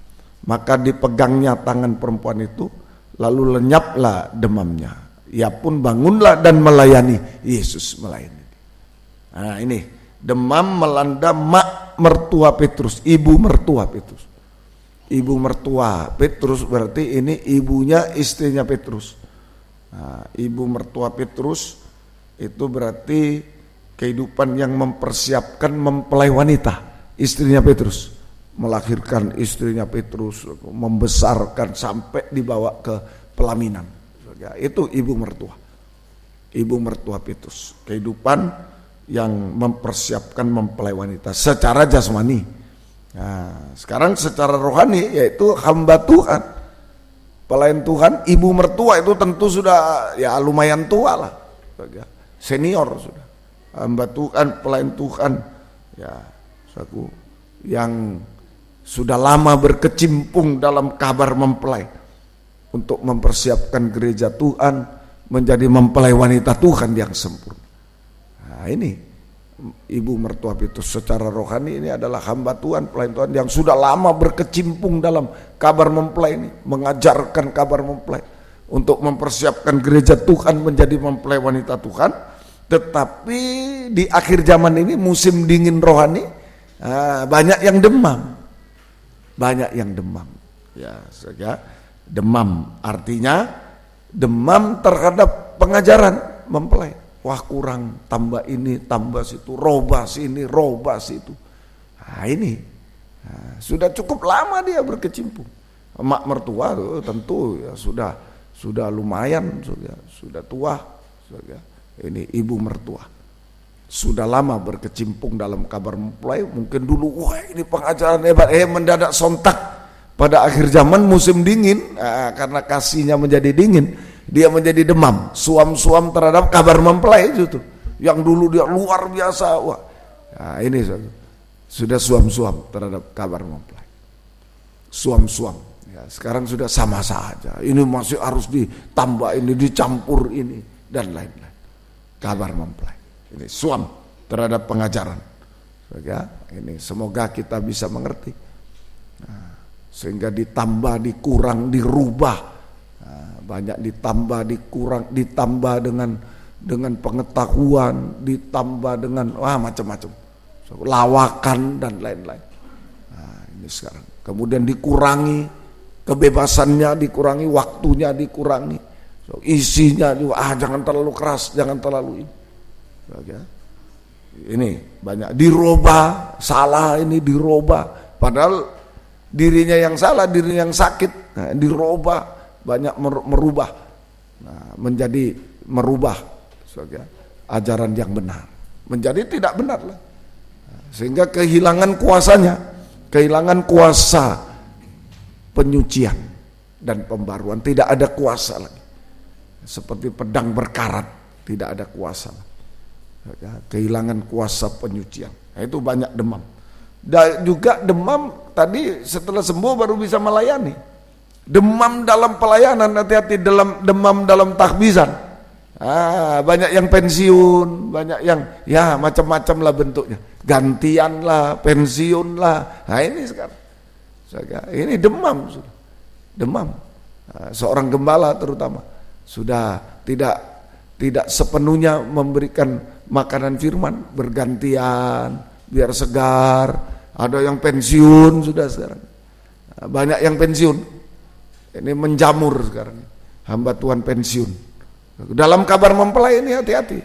Maka dipegangnya tangan perempuan itu, lalu lenyaplah demamnya. Ia pun bangunlah dan melayani Yesus, melayani. Nah, ini demam melanda mak mertua Petrus, ibu mertua Petrus. Ibu mertua Petrus berarti ini ibunya istrinya Petrus. Nah, ibu mertua Petrus itu berarti kehidupan yang mempersiapkan mempelai wanita, istrinya Petrus, melahirkan istrinya Petrus, membesarkan sampai dibawa ke pelaminan. Ya, itu ibu mertua Petrus, kehidupan yang mempersiapkan mempelai wanita secara jasmani. Nah, sekarang secara rohani yaitu hamba Tuhan, pelayan Tuhan, ibu mertua itu tentu sudah ya lumayan tua lah, senior sudah. Hamba Tuhan, pelayan Tuhan, ya saku yang sudah lama berkecimpung dalam kabar mempelai untuk mempersiapkan gereja Tuhan menjadi mempelai wanita Tuhan yang sempurna. Nah, ini ibu mertua Petrus secara rohani ini adalah hamba Tuhan, pelayan Tuhan yang sudah lama berkecimpung dalam kabar mempelai ini, mengajarkan kabar mempelai untuk mempersiapkan gereja Tuhan menjadi mempelai wanita Tuhan. Tetapi di akhir zaman ini musim dingin rohani, banyak yang demam. Ya, demam artinya demam terhadap pengajaran mempelai. Wah, kurang, tambah ini, tambah situ, robah sini, robah situ. Nah, ini sudah cukup lama dia berkecimpung. Emak mertua tentu ya sudah lumayan, sudah tua, ini ibu mertua. Sudah lama berkecimpung dalam kabar mempelai, mungkin dulu wah ini pengajaran hebat, mendadak sontak pada akhir zaman musim dingin, karena kasihnya menjadi dingin, dia menjadi demam, suam-suam terhadap kabar mempelai itu tuh. Yang dulu dia luar biasa, wah. Nah, ini sudah suam-suam terhadap kabar mempelai. Suam-suam. Ya, sekarang sudah sama saja. Ini masih harus ditambah, ini dicampur ini dan lain-lain. Kabar mempelai. Ini suam terhadap pengajaran. Ya, ini semoga kita bisa mengerti. Nah, sehingga ditambah, dikurang, dirubah. Nah, banyak ditambah, dikurang, ditambah dengan pengetahuan, ditambah dengan macam-macam, lawakan dan lain-lain. Nah, ini sekarang. Kemudian dikurangi kebebasannya, dikurangi waktunya, dikurangi isinya juga. Jangan terlalu keras, jangan terlalu ini. Ini banyak dirubah, salah ini dirubah. Padahal dirinya yang salah, dirinya yang sakit. Nah, dirubah, banyak merubah. Nah, menjadi merubah ajaran yang benar menjadi tidak benar lah, sehingga kehilangan kuasanya, kehilangan kuasa penyucian dan pembaruan, tidak ada kuasa lagi, seperti pedang berkarat, tidak ada kuasa, kehilangan kuasa penyucian. Nah, itu banyak demam. Dan juga demam tadi setelah sembuh baru bisa melayani. Demam dalam pelayanan, hati-hati demam dalam tahbizan. Banyak yang pensiun, banyak yang macam-macam lah bentuknya, gantian lah, pensiun lah. Nah ini sekarang, ini demam sudah, demam. Seorang gembala terutama sudah tidak sepenuhnya memberikan makanan firman, bergantian biar segar. Ada yang pensiun sudah sekarang, banyak yang pensiun. Ini menjamur sekarang, hamba Tuhan pensiun. Dalam kabar mempelai ini hati-hati.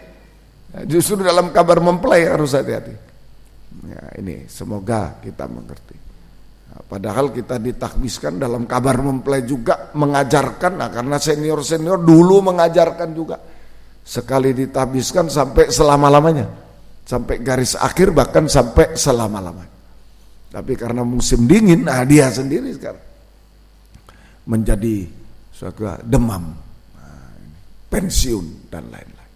Justru dalam kabar mempelai harus hati-hati. Ya, ini semoga kita mengerti. Padahal kita ditakbiskan dalam kabar mempelai juga mengajarkan, karena senior-senior dulu mengajarkan juga. Sekali ditakbiskan sampai selama-lamanya. Sampai garis akhir, bahkan sampai selama-lamanya. Tapi karena musim dingin, dia sendiri sekarang menjadi demam, pensiun dan lain-lain.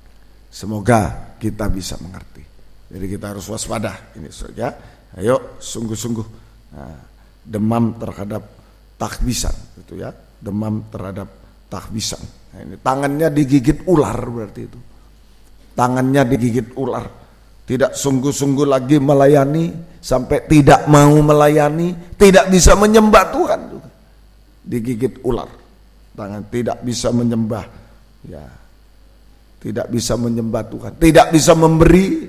Semoga kita bisa mengerti. Jadi kita harus waspada ini saja. Ayo sungguh-sungguh demam terhadap takbisan, gitu ya. Demam terhadap takbisan. Nah, ini tangannya digigit ular berarti itu. Tangannya digigit ular. Tidak sungguh-sungguh lagi melayani, sampai tidak mau melayani, tidak bisa menyembah Tuhan juga. Digigit ular. Tangan tidak bisa menyembah. Ya, tidak bisa menyembah Tuhan, tidak bisa memberi,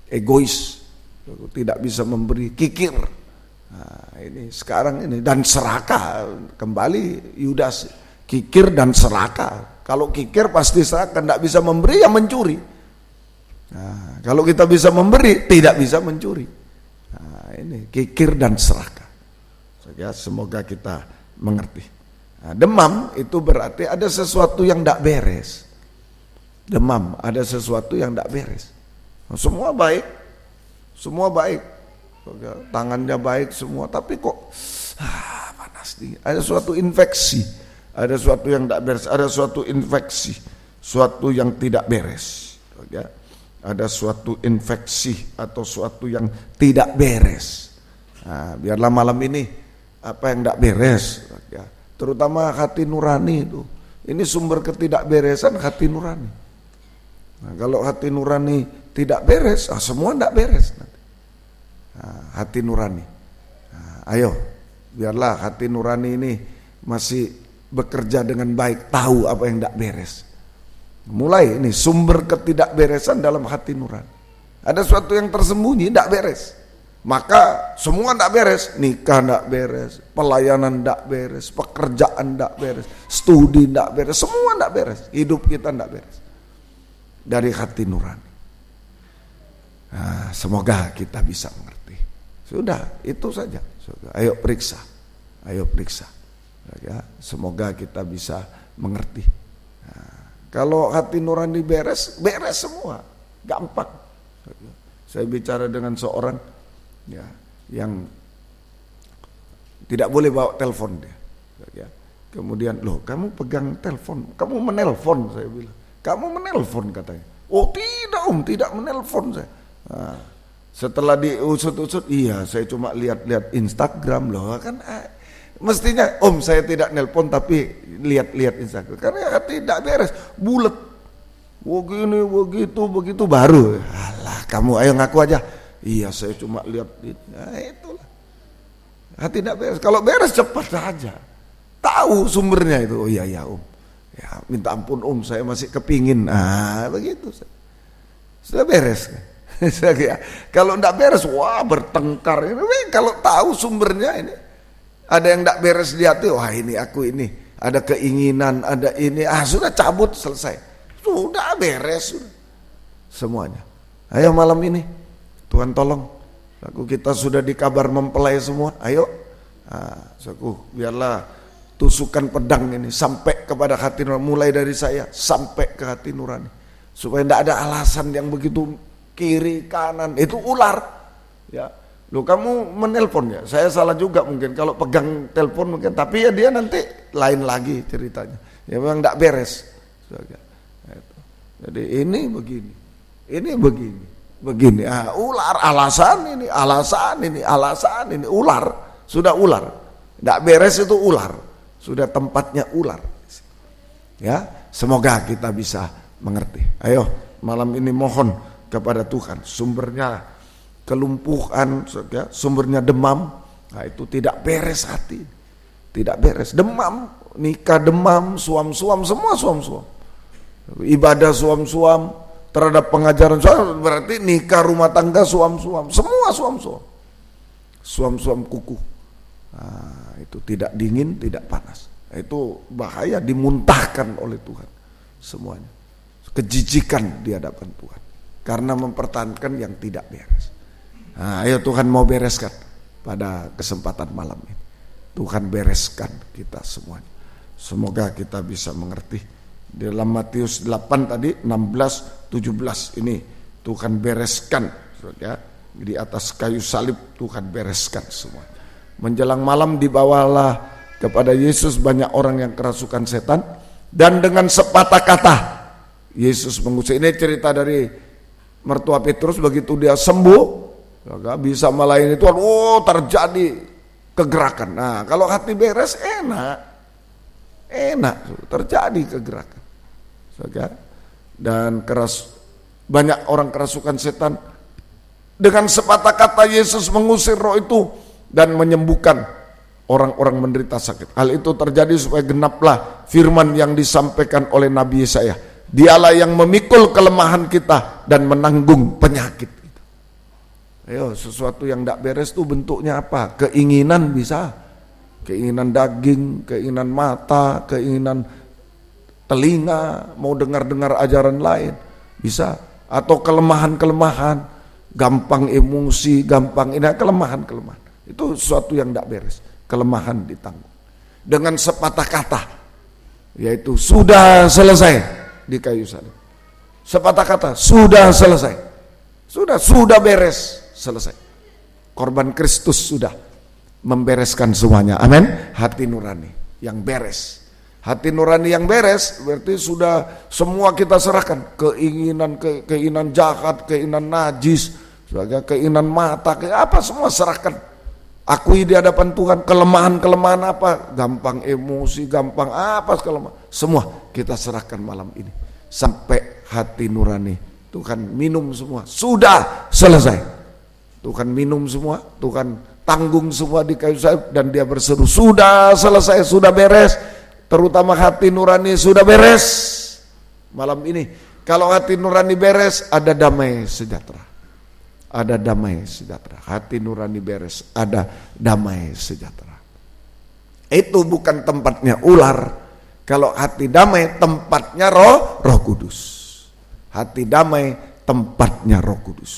egois, tidak bisa memberi, kikir. Nah, ini sekarang ini, dan serakah kembali Yudas, kikir dan serakah. Kalau kikir pasti serakah, tidak bisa memberi, ya mencuri. Nah, kalau kita bisa memberi, tidak bisa mencuri. Nah, ini kikir dan serakah. Semoga kita mengerti. Nah, demam itu berarti ada sesuatu yang tidak beres. Demam, ada sesuatu yang tidak beres. Nah, semua baik, tangannya baik semua, tapi kok panas dingin. Ada suatu infeksi, ada suatu yang tidak beres, ada suatu infeksi, suatu yang tidak beres. Ada suatu infeksi atau suatu yang tidak beres. Nah, biarlah malam ini apa yang tidak beres. Terutama hati nurani itu. Ini sumber ketidakberesan hati nurani. Nah, kalau hati nurani tidak beres, semua tidak beres nanti. Nah, hati nurani. Nah, ayo, biarlah hati nurani ini masih bekerja dengan baik, tahu apa yang tidak beres. Mulai ini sumber ketidakberesan dalam hati nurani. Ada sesuatu yang tersembunyi tidak beres. Maka semua tidak beres, nikah tidak beres, pelayanan tidak beres, pekerjaan tidak beres, studi tidak beres, semua tidak beres, hidup kita tidak beres. Dari hati nurani. Nah, semoga kita bisa mengerti. Sudah, itu saja. Ayo periksa, ya, semoga kita bisa mengerti. Nah, Kalau hati nurani beres, beres semua, gampang. Saya bicara dengan seorang ya yang tidak boleh bawa telepon dia. Ya. Kemudian, loh kamu pegang telepon, kamu menelpon, saya bilang. Kamu menelpon katanya. Oh tidak tidak menelpon saya. Nah, setelah diusut-usut, iya saya cuma lihat-lihat Instagram loh kan. Mestinya saya tidak nelpon tapi lihat-lihat Instagram. Karena tidak beres, bulet. Begini, begitu baru. Alah kamu ayo ngaku aja. Iya saya cuma lihat. Nah, itulah. Tidak beres. Kalau beres cepat saja. Tahu sumbernya itu. Oh iya ya ya minta ampun saya masih kepingin. Begitu. Sudah beres kan? Kalau tidak beres, wah bertengkar. Kalau tahu sumbernya ini, ada yang tidak beres di hati, wah ini aku ini, ada keinginan, ada ini, sudah cabut selesai, sudah beres, sudah. Semuanya. Ayo malam ini, Tuhan tolong, kita sudah dikabar mempelai semua, ayo, biarlah tusukan pedang ini sampai kepada hati nurani, mulai dari saya sampai ke hati nurani, supaya tidak ada alasan yang begitu kiri kanan itu ular ya. Loh kamu menelpon ya, saya salah juga mungkin kalau pegang telepon mungkin, tapi ya dia nanti lain lagi ceritanya ya, memang tidak beres. Jadi ini begini ular, alasan ini ular, sudah ular, tidak beres itu ular, sudah tempatnya ular ya. Semoga kita bisa mengerti. Ayo malam ini mohon kepada Tuhan, sumbernya kelumpuhan, sumbernya demam, itu tidak beres hati, tidak beres, demam, nikah demam, suam-suam, semua suam-suam, ibadah suam-suam, terhadap pengajaran suam, berarti nikah rumah tangga suam-suam, semua suam-suam kuku, itu tidak dingin, tidak panas, itu bahaya, dimuntahkan oleh Tuhan semuanya, kejijikan di hadapan Tuhan. Karena mempertahankan yang tidak beres. Ayo Tuhan mau bereskan pada kesempatan malam ini. Tuhan bereskan kita semuanya. Semoga kita bisa mengerti. Dalam Matius 8 tadi 16-17 ini Tuhan bereskan ya, di atas kayu salib Tuhan bereskan semua. Menjelang malam dibawalah kepada Yesus banyak orang yang kerasukan setan, dan dengan sepatah kata Yesus mengusir. Ini cerita dari mertua Petrus, begitu dia sembuh, bisa melayani Tuhan, terjadi kegerakan. Nah, kalau hati beres enak, terjadi kegerakan. Dan banyak orang kerasukan setan. Dengan sepatah kata Yesus mengusir roh itu dan menyembuhkan orang-orang menderita sakit. Hal itu terjadi supaya genaplah firman yang disampaikan oleh Nabi Yesaya. Dialah yang memikul kelemahan kita dan menanggung penyakit kita. Ayo, sesuatu yang tidak beres itu bentuknya apa? Keinginan bisa, keinginan daging, keinginan mata, keinginan telinga, mau dengar-dengar ajaran lain, bisa. Atau kelemahan-kelemahan, gampang emosi, gampang ini, kelemahan-kelemahan. Itu sesuatu yang tidak beres, kelemahan ditanggung. Dengan sepatah kata, yaitu sudah selesai. Di kayu salib, sepatah kata sudah selesai, sudah beres, selesai. Korban Kristus sudah membereskan semuanya. Amin. Hati nurani yang beres, hati nurani yang beres berarti sudah semua kita serahkan. Keinginan jahat, keinginan najis, keinginan mata, apa semua serahkan. Akui di hadapan Tuhan. Kelemahan apa, gampang emosi, gampang apa, kelemahan, semua kita serahkan malam ini sampai hati nurani. Tuhan minum semua, sudah selesai. Tuhan minum semua, Tuhan tanggung semua di kayu salib, dan dia berseru sudah selesai, sudah beres. Terutama hati nurani sudah beres malam ini. Kalau hati nurani beres, ada damai sejahtera. Ada damai sejahtera. Hati nurani beres, ada damai sejahtera. Itu bukan tempatnya ular. Kalau hati damai, tempatnya Roh Kudus. Hati damai, tempatnya Roh Kudus.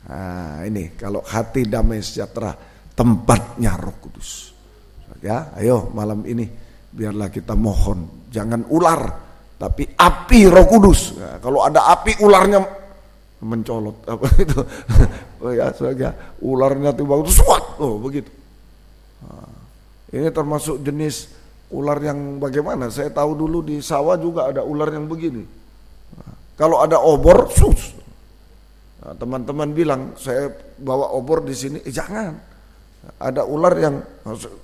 Nah, ini kalau hati damai sejahtera, tempatnya Roh Kudus. Ya, ayo malam ini biarlah kita mohon, jangan ular, tapi api Roh Kudus. Nah, kalau ada api, ularnya mencolot apa itu. Oh ya, saja ularnya tiba itu suat. Oh, begitu. Nah, ini termasuk jenis ular yang bagaimana? Saya tahu dulu di sawah juga ada ular yang begini. Nah, kalau ada obor, sus. Nah, teman-teman bilang, saya bawa obor di sini, jangan. Ada ular yang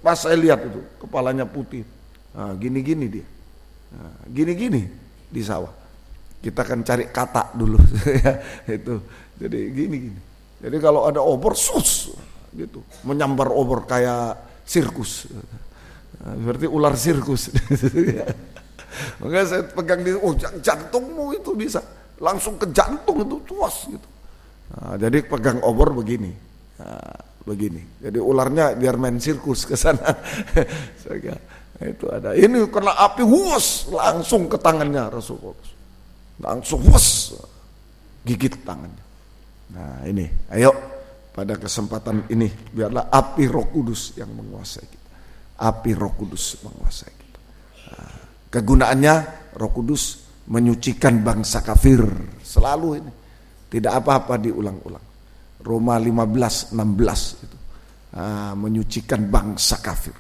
pas saya lihat itu kepalanya putih. Nah, gini-gini dia. Nah, gini-gini di sawah. Kita kan cari kata dulu ya, itu. Jadi gini-gini. Jadi kalau ada obor sus gitu, menyambar obor kayak sirkus. Nah, berarti ular sirkus. Makanya saya pegang di jantungmu itu bisa langsung ke jantung itu tuas gitu. Nah, jadi pegang obor begini. Nah, begini. Jadi ularnya biar main sirkus ke sana. Itu ada. Ini kena api, wus, langsung ke tangannya Rasulullah. Langsung wus, gigit tangannya. Nah, ini, ayo pada kesempatan ini biarlah api Roh Kudus yang menguasai kita. Api Roh Kudus menguasai kita. Nah, kegunaannya Roh Kudus menyucikan bangsa kafir. Selalu ini. Tidak apa-apa diulang-ulang. Roma 15:16 itu. Nah, menyucikan bangsa kafir.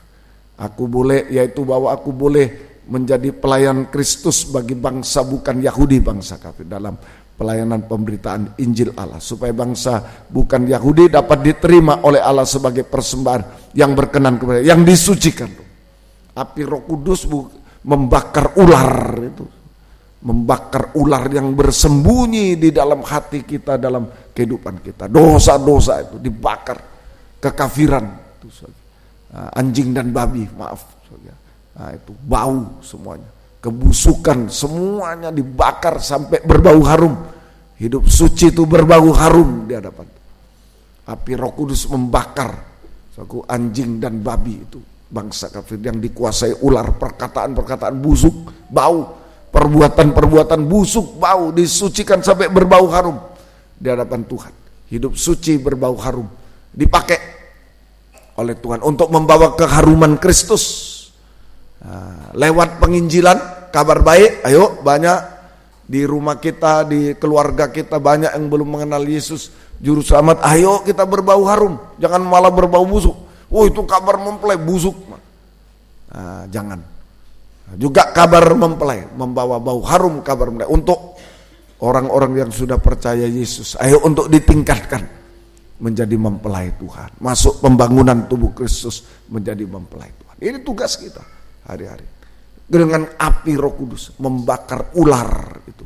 Aku boleh, yaitu bahwa aku boleh menjadi pelayan Kristus bagi bangsa bukan Yahudi, bangsa kafir, dalam pelayanan pemberitaan Injil Allah, supaya bangsa bukan Yahudi dapat diterima oleh Allah sebagai persembahan yang berkenan kepada, yang disucikan. Api Roh Kudus membakar ular itu, membakar ular yang bersembunyi di dalam hati kita, dalam kehidupan kita. Dosa-dosa itu dibakar, kekafiran itu, anjing dan babi, maaf. Nah, itu bau semuanya, kebusukan semuanya dibakar sampai berbau harum. Hidup suci itu berbau harum di hadapan. Api Roh Kudus membakar anjing dan babi itu, bangsa kafir yang dikuasai ular, perkataan-perkataan busuk, bau, perbuatan-perbuatan busuk, bau, disucikan sampai berbau harum di hadapan Tuhan. Hidup suci berbau harum dipakai oleh Tuhan untuk membawa keharuman Kristus. Nah, lewat penginjilan, kabar baik, ayo banyak di rumah kita, di keluarga kita banyak yang belum mengenal Yesus Juru Selamat. Ayo kita berbau harum, jangan malah berbau busuk. Oh, itu kabar mempelai busuk. Nah, jangan. Juga kabar mempelai membawa bau harum, kabar mempelai untuk orang-orang yang sudah percaya Yesus. Ayo untuk ditingkatkan menjadi mempelai Tuhan, masuk pembangunan tubuh Kristus menjadi mempelai Tuhan. Ini tugas kita hari-hari. Dengan api Roh Kudus membakar ular itu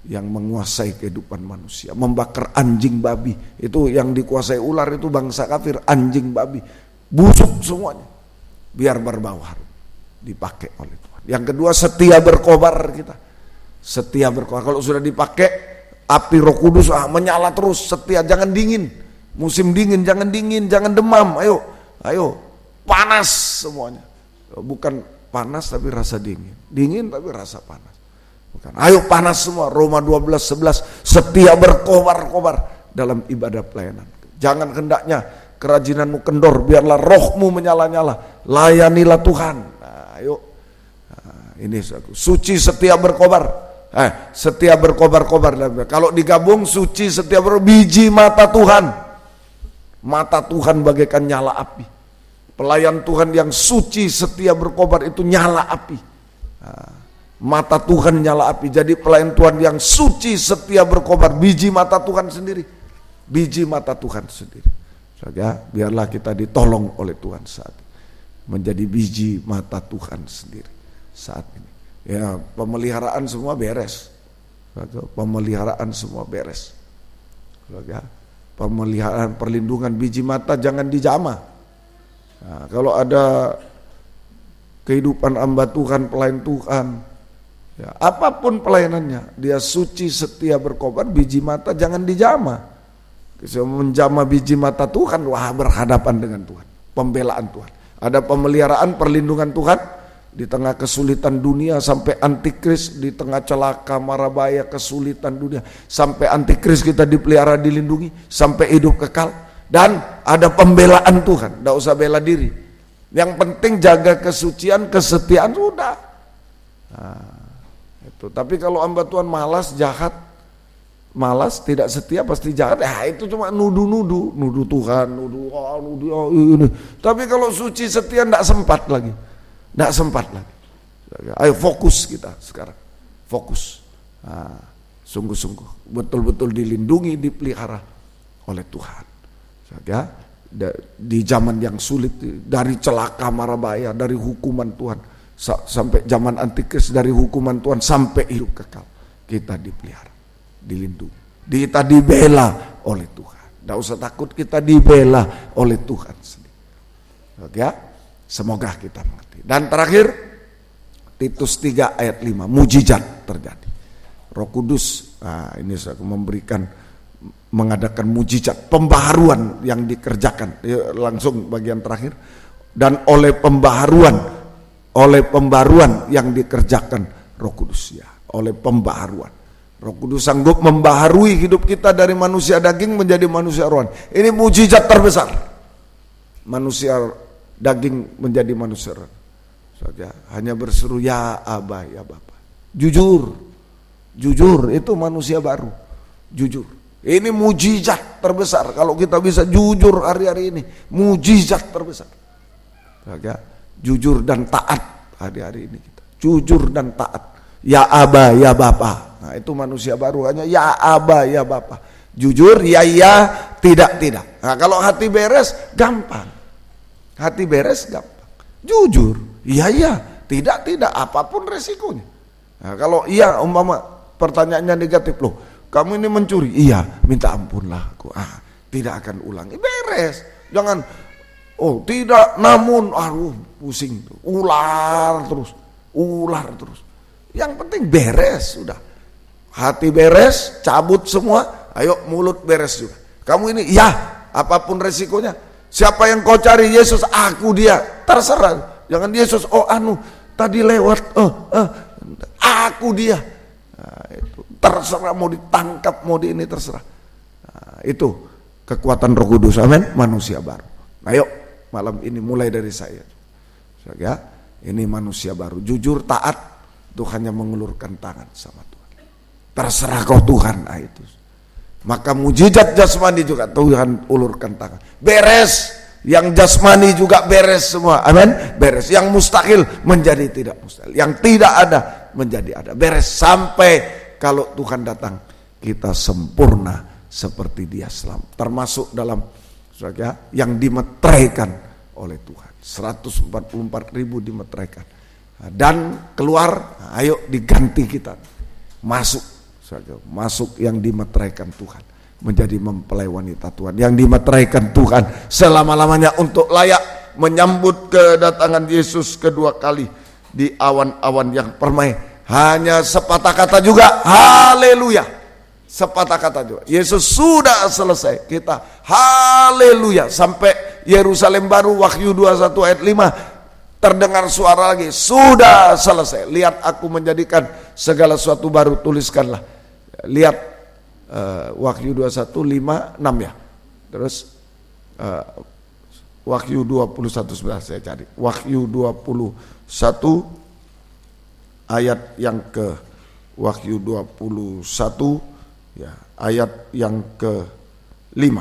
yang menguasai kehidupan manusia, membakar anjing babi itu yang dikuasai ular itu bangsa kafir, anjing babi busuk semuanya, biar berbau harum, dipakai oleh Tuhan. Yang kedua, setia berkobar kita, setia berkobar. Kalau sudah dipakai api Roh Kudus menyala terus, setia, jangan dingin. Musim dingin jangan demam, ayo panas semuanya. Bukan panas tapi rasa dingin, dingin tapi rasa panas. Bukan. Ayo panas semua. Roma 12:11, setia berkobar-kobar dalam ibadah pelayanan. Jangan hendaknya kerajinanmu kendor, biarlah rohmu menyala-nyala. Layanilah Tuhan. Nah, ayo. Nah, ini suci setia berkobar. Setia berkobar-kobar. Kalau digabung suci setia biji mata Tuhan. Mata Tuhan bagaikan nyala api. Pelayan Tuhan yang suci setia berkobar itu nyala api. Nah, mata Tuhan nyala api. Jadi pelayan Tuhan yang suci setia berkobar, biji mata Tuhan sendiri. Biji mata Tuhan sendiri. Saja, biarlah kita ditolong oleh Tuhan saat ini. Menjadi biji mata Tuhan sendiri saat ini. Ya, pemeliharaan semua beres. Pemeliharaan semua beres. Saja, pemeliharaan perlindungan biji mata jangan dijamah. Nah, kalau ada kehidupan hamba Tuhan, pelayan Tuhan, ya, apapun pelayanannya, dia suci setia berkobar, biji mata jangan dijamah. Menjamah biji mata Tuhan, wah berhadapan dengan Tuhan, pembelaan Tuhan. Ada pemeliharaan perlindungan Tuhan di tengah kesulitan dunia sampai antikris, di tengah celaka marabaya kesulitan dunia sampai antikris kita dipelihara, dilindungi sampai hidup kekal. Dan ada pembelaan Tuhan, tidak usah bela diri. Yang penting jaga kesucian, kesetiaan, sudah. Nah, itu. Tapi kalau hamba Tuhan malas, jahat, malas, tidak setia, pasti jahat. Itu cuma nuduh Tuhan, nuduh ini. Tapi kalau suci setia tidak sempat lagi. Ayo fokus kita sekarang, fokus. Sungguh-sungguh, betul-betul dilindungi, dipelihara oleh Tuhan. Ya, di zaman yang sulit, dari celaka mara bahaya, dari hukuman Tuhan, sampai zaman antikris, dari hukuman Tuhan sampai hidup kekal, kita dipelihara, dilindungi, kita dibela oleh Tuhan. Tidak usah takut, kita dibela oleh Tuhan sendiri. Ya, semoga kita mengerti. Dan terakhir, Titus 3 ayat 5, mujizat terjadi. Roh Kudus, ini saya mengadakan mujizat, pembaharuan yang dikerjakan. Langsung bagian terakhir, dan oleh pembaharuan yang dikerjakan Roh Kudus, ya, oleh pembaharuan. Roh Kudus sanggup membaharui hidup kita dari manusia daging menjadi manusia rohani. Ini mujizat terbesar. Manusia daging menjadi manusia rohani. Saja hanya berseru ya Aba, ya Bapa. Jujur itu manusia baru. Jujur. Ini mujizat terbesar. Kalau kita bisa jujur hari-hari ini, mujizat terbesar. Ya, jujur dan taat hari-hari ini kita. Jujur dan taat. Ya Aba, ya Bapa. Nah, itu manusia baru, hanya ya Aba, ya Bapa. Jujur, ya, tidak. Nah, kalau hati beres gampang. Hati beres gampang. Jujur, ya, tidak, apapun resikonya. Nah, kalau iya umpama pertanyaannya negatif, loh kamu ini mencuri, iya minta ampunlah aku, tidak akan ulangi, beres. Jangan tidak, namun pusing, ular terus. Yang penting beres, sudah. Hati beres, cabut semua, ayo mulut beres juga. Kamu ini ya, apapun resikonya. Siapa yang kau cari? Yesus, aku dia. Terserah. Jangan Yesus, tadi lewat, aku dia. Nah, itu terserah, mau ditangkap, mau ini terserah. Nah, itu kekuatan Roh Kudus, amin. Manusia baru. Ayo malam ini mulai dari saya. Ya, ini manusia baru, jujur, taat. Tuhan yang mengulurkan tangan sama Tuhan. Terserah kau Tuhan, itu. Maka mujizat jasmani juga Tuhan ulurkan tangan. Beres. Yang jasmani juga beres semua, amin, beres. Yang mustahil menjadi tidak mustahil, yang tidak ada menjadi ada, beres. Sampai kalau Tuhan datang, kita sempurna seperti Dia selamat. Termasuk dalam yang dimeteraikan oleh Tuhan, 144.000 dimeteraikan. Dan keluar, ayo diganti kita, masuk yang dimeteraikan Tuhan, menjadi mempelai wanita Tuhan yang dimeteraikan Tuhan selama-lamanya untuk layak menyambut kedatangan Yesus kedua kali di awan-awan yang permai. Hanya sepatah kata juga, haleluya. Sepatah kata juga, Yesus sudah selesai. Kita haleluya. Sampai Yerusalem baru, Wahyu 21 ayat 5, terdengar suara lagi, sudah selesai. Lihat aku menjadikan segala sesuatu baru, tuliskanlah. Lihat Wahyu 21, 5, 6 ya. Terus Wahyu 21 sebentar saya cari. Wahyu 21 ayat yang ke Wahyu 21 ya, ayat yang ke-5.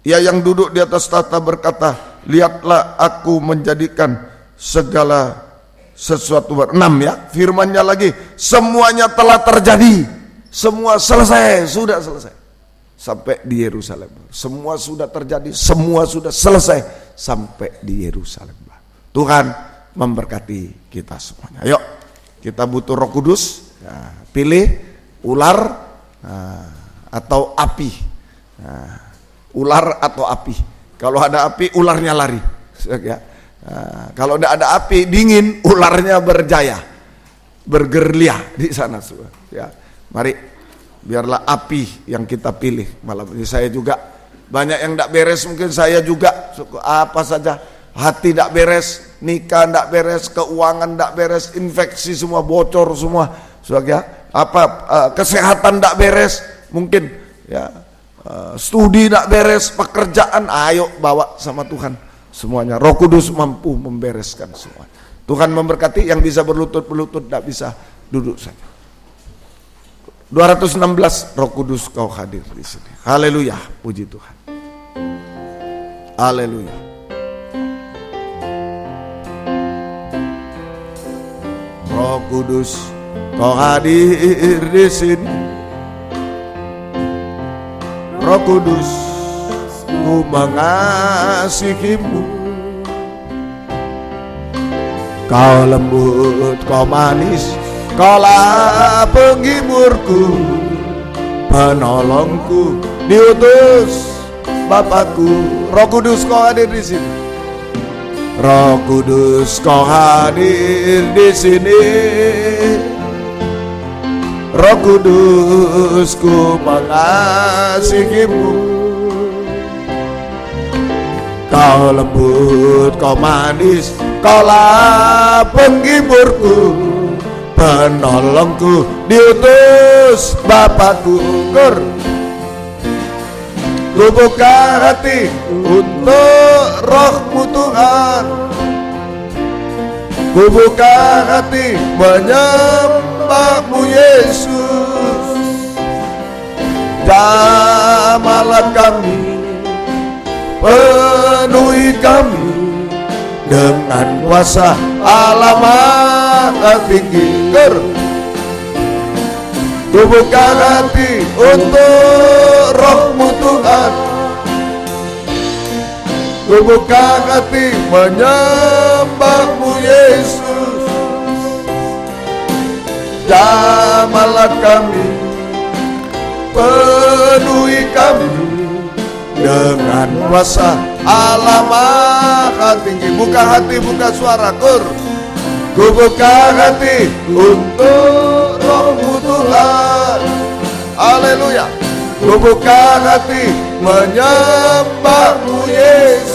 Yang duduk di atas tahta berkata, lihatlah aku menjadikan segala sesuatu 6 ya, firmannya lagi, semuanya telah terjadi, semua selesai, sudah selesai. Sampai di Yerusalem, semua sudah terjadi, semua sudah selesai sampai di Yerusalem. Tuhan memberkati kita semuanya. Ayo, kita butuh Roh Kudus, pilih ular atau api. Ular atau api. Kalau ada api, ularnya lari. Ya. Kalau tidak ada api dingin, ularnya berjaya, bergerilya di sana. Ya, mari biarlah api yang kita pilih malam ini. Saya juga banyak yang tidak beres, mungkin saya juga apa saja, hati tidak beres, nikah tidak beres, keuangan tidak beres, infeksi semua bocor semua, kesehatan tidak beres, mungkin ya studi tidak beres, pekerjaan, ayo bawa sama Tuhan. semuanya. Roh Kudus mampu membereskan semua. Tuhan memberkati. Yang bisa berlutut, tidak bisa duduk saja. 216, Roh Kudus kau hadir di sini. Haleluya, puji Tuhan. Haleluya. Roh Kudus kau hadir di sini. Roh Kudus, ku mengasihimu. Kau lembut, kau manis, kaulah penghiburku, penolongku, diutus Bapakku. Roh Kudus kau hadir di sini. Roh Kudus kau hadir di sini. Roh Kudus, ku mengasihimu. Kau lembut, kau manis, kaulah penghiburku, penolongku, diutus Bapakku. Ku buka hati untuk Roh-Mu Tuhan. Ku buka hati menyembah-Mu Yesus. Jamalah kami, penuhi kami dengan kuasa Allah Maha Tinggi. Ku buka hati untuk Roh-Mu Tuhan. Ku buka hati menyembah-Mu Yesus. Jamalah kami, penuhi kami dengan kuasa Allah Maha Tinggi. Buka hati, buka suara, Ku buka hati untuk Roh-Mu Tuhan. Haleluya. Ku buka hati menyembah-Mu Yesus.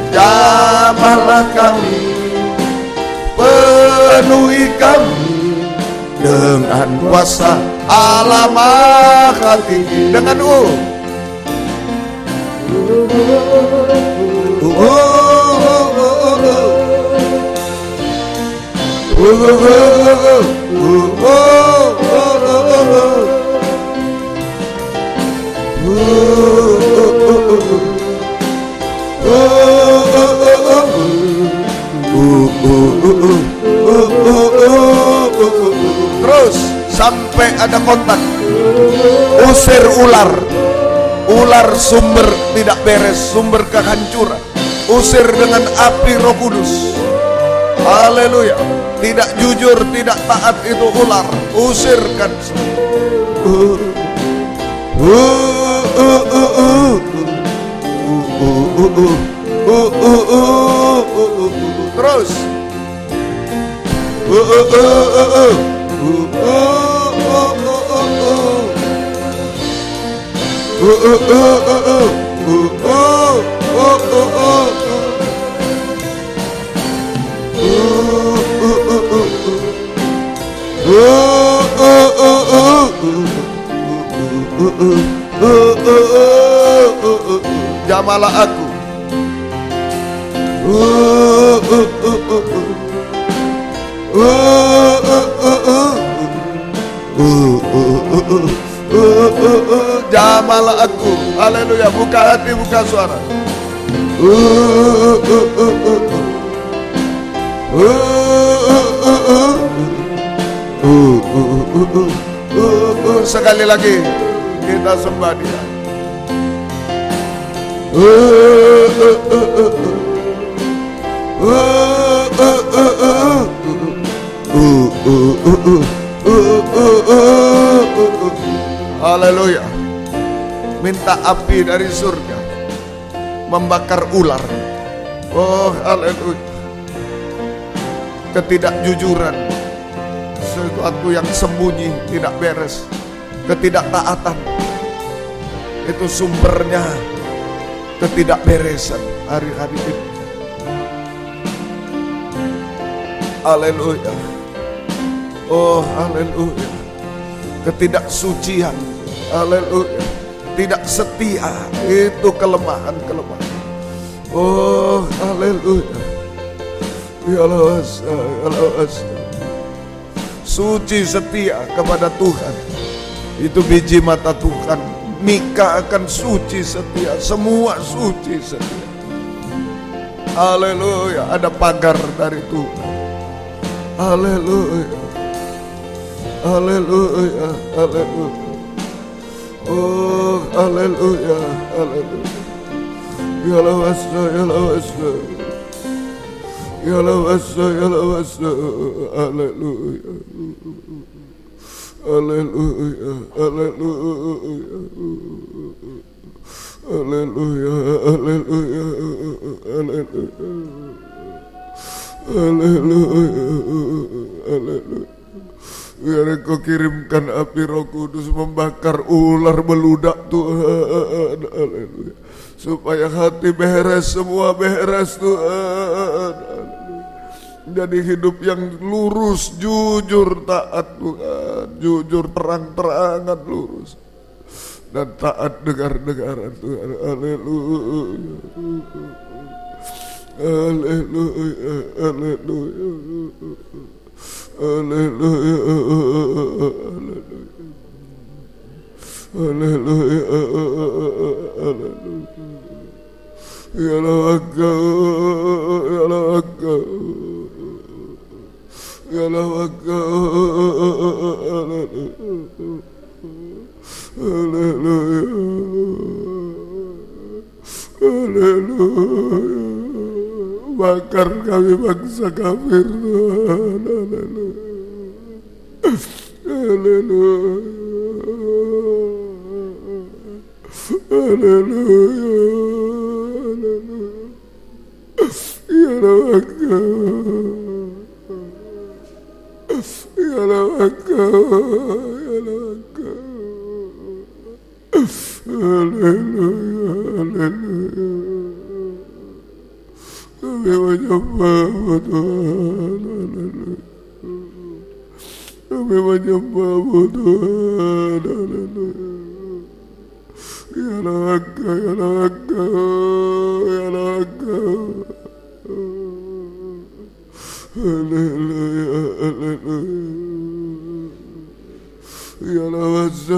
Jamahlah kami, penuhi kami dengan kuasa Allah Maha Tinggi. Dengan terus sampai ada kontak. Usir ular. Ular sumber tidak beres, sumber kehancuran. Usir dengan api Roh Kudus. Haleluya. Tidak jujur, tidak taat itu ular. Usirkan. Terus. Jamalah aku. Jamalah aku. Haleluya. Buka hati, buka suara. Sekali lagi kita sembah Dia. Haleluya. Minta api dari surga membakar ular. Oh, haleluya. Ketidakjujuran, sesuatu yang sembunyi, tidak beres. Ketidaktaatan, itu sumbernya ketidakberesan hari-hari ini. Haleluya. Oh, haleluya. Ketidaksucian, haleluya. tidak setia, itu kelemahan-kelemahan. Oh, haleluya. Ya Allah, suci setia kepada Tuhan. Itu biji mata Tuhan. Mika akan suci setia, semua suci setia. Haleluya, ada pagar dari Tuhan. Haleluya. Haleluya, haleluya. Oh, haleluya, haleluya. Ya lawasa, ya lawasa. Ya lawasa, ya lawasa. Haleluya. Haleluya, haleluya. Haleluya, haleluya. Haleluya. Haleluya, haleluya. Biar Engkau kirimkan api Roh Kudus membakar ular beludak Tuhan. Haleluya. Supaya hati beres, semua beres Tuhan. Jadi hidup yang lurus, jujur, taat Tuhan. Jujur, terang-terangan, lurus. Dan taat dengar-dengaran Tuhan. Haleluya. Haleluya, haleluya. Haleluya, haleluya, haleluya. Ya Allah, ya Allah, ya Allah, haleluya, haleluya. Bakar kami bangsa kafir Tuhan. Haleluya. Haleluya. Haleluya. Ya Rabaka. Ya Rabaka. Ya Rabaka. Haleluya. Haleluya. Kami menyembah-Mu Tuhan. Haleluya. Kami menyembah-Mu Tuhan. Haleluya. Ya Rabaka, ya Rabaka, ya Rabaka. Haleluya, haleluya. Ya Rabaka,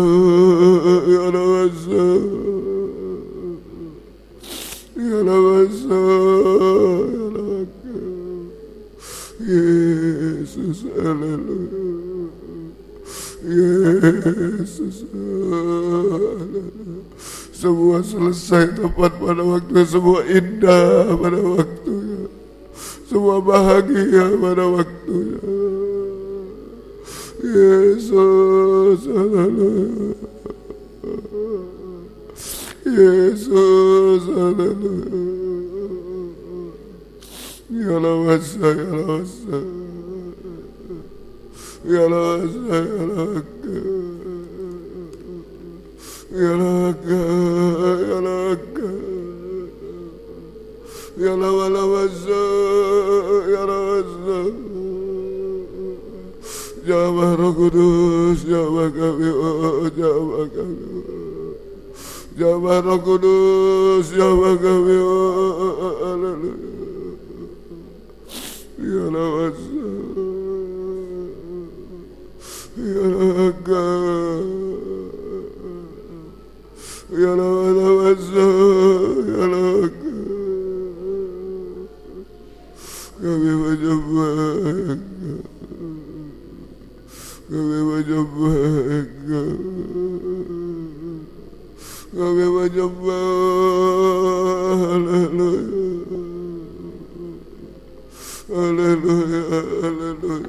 ya Rabaka. Ya Rabaka, ya Rabaka. Yesus, haleluya. Yesus, haleluya. Semua selesai tepat pada waktu, semua indah pada waktunya, semua bahagia pada waktunya. Yesus, haleluya. Yesus, haleluya. Ya lawasa, ya lawasa. Ya lawasa, ya lawasa. Ya lawasa, ya lawasa. Ya lawasa, ya lawasa. Jamah Roh Kudus, jamah kami, oh jamah kami. Jamah Roh Kudus, jamah kami, oh haleluya. Ya lawasa, ya lawasa. Ya lawasa, ya lawasa. Kami menyembah, kami menyembah, kami menyembah, haleluya, haleluya, haleluya.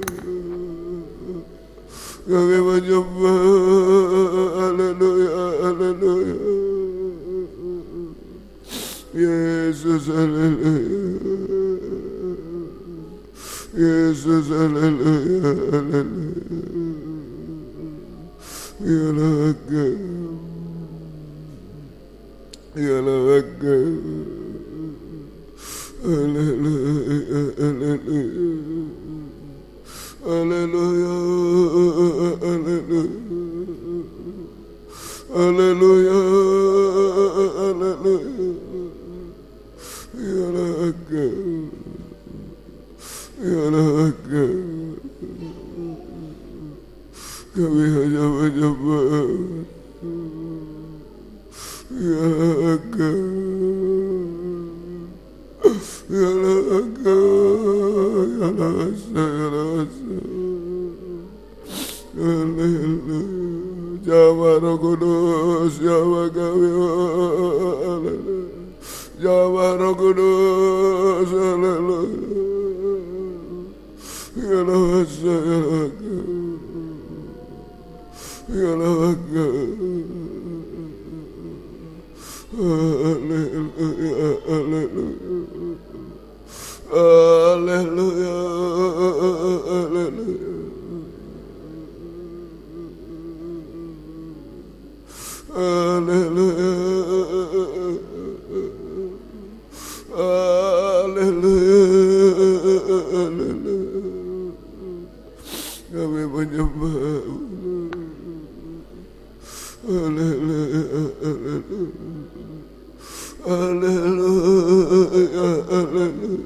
Kami menyembah, haleluya, haleluya. Yesus, haleluya. Yesus, haleluya, haleluya. Ya laka, ya laka. Haleluya, haleluya. Haleluya, haleluya. Haleluya, kami hanya menyembah. Ya Engkau, ya Engkau, ya Rasa, ya Rasa. Haleluya. Jamaah Roh Kudus, jamaah kami. Haleluya. Jamaah Roh Kudus, haleluya. Ya Rasa, ya Engkau, ya Engkau. Haleluya, haleluya, haleluya, haleluya, haleluya, haleluya. Kami menyembah. Haleluya, haleluya. Haleluya, haleluya.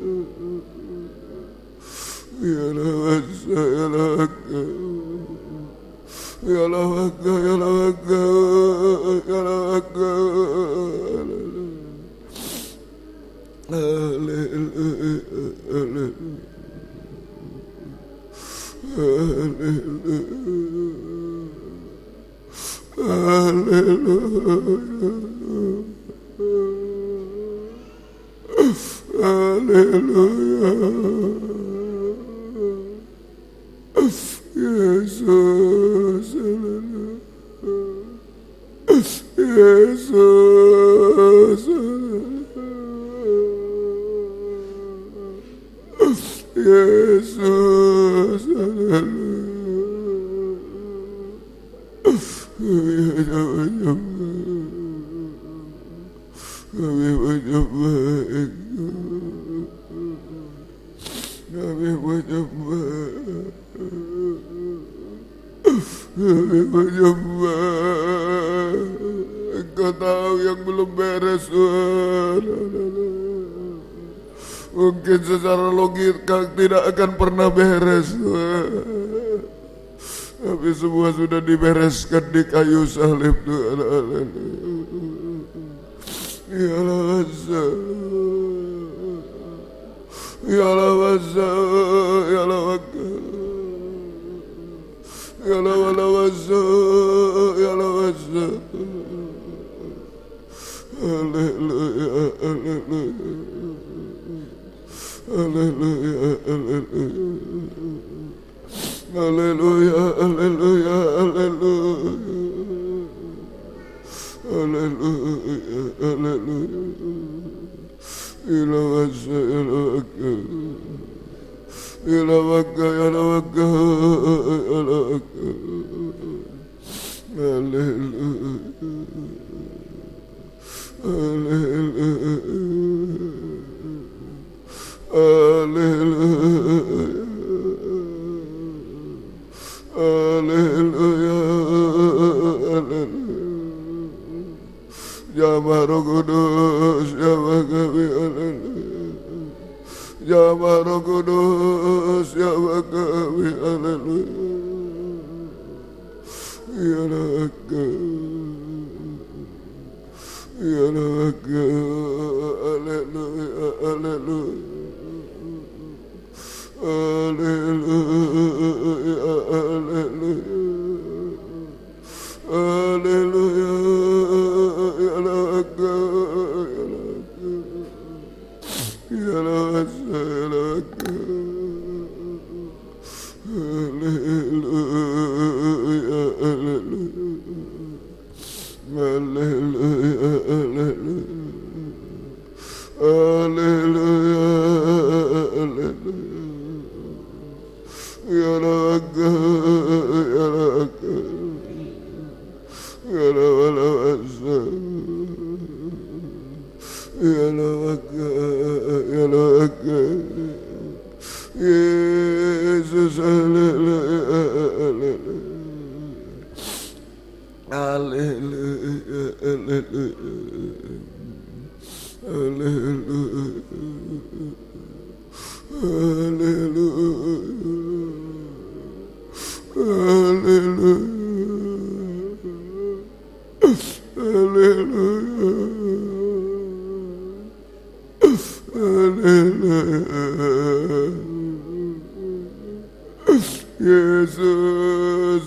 Ya Rasa, ya Engkau, ya Engkau, ya Engkau, ya Engkau. Haleluya, haleluya, haleluya, haleluya. Haleluya, Yesus, Yesus, Yesus, kami menyembah. Kami menyembah, kami menyembah. Engkau tahu yang belum beres, Tuhan. Mungkin secara logika tidak akan pernah beres, Tuhan. Tapi semua sudah dibereskan di kayu salib, Tuhan. Ya Allah, ya Allah, ya Allah, ya Allah, ya Allah. Haleluya, haleluya, haleluya, haleluya, haleluya, haleluya, haleluya, haleluya. Ilawasa, ilawaka, ilawaka, ilawaka, ilawaka. Haleluya, haleluya, haleluya, haleluya. Jamaah Roh Kudus, jamaah kami, haleluya. Jamaah Roh Kudus, jamaah kami, haleluya. Ya Engkau, ya Engkau, haleluya, haleluya, haleluya, haleluya, haleluya. Yesus, haleluya, haleluya, haleluya, haleluya, Yesus,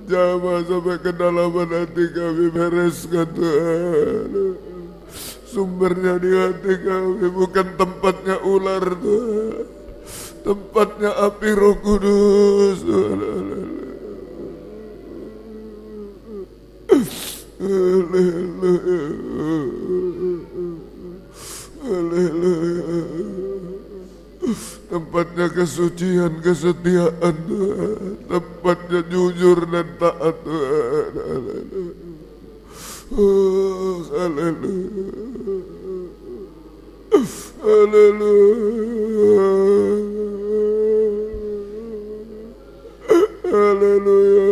jamah sampai kedalaman hati kami, bereskan Tuhan. Sumbernya di hati kami, bukan tempatnya ular Tuhan, tempatnya api Roh Kudus Tuhan. Tempatnya kesucian, kesetiaan Tuhan, tempatnya jujur dan taat Tuhan. Oh, haleluya, haleluya, haleluya.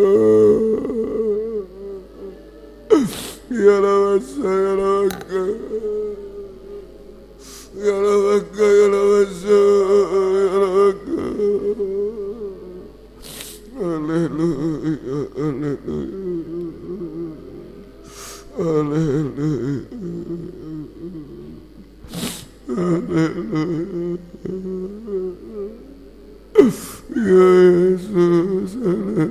Ya Allah, saya laka, ya laka, ya laka, ya laka. Haleluya, haleluya, haleluya, haleluya. Yesus, haleluya.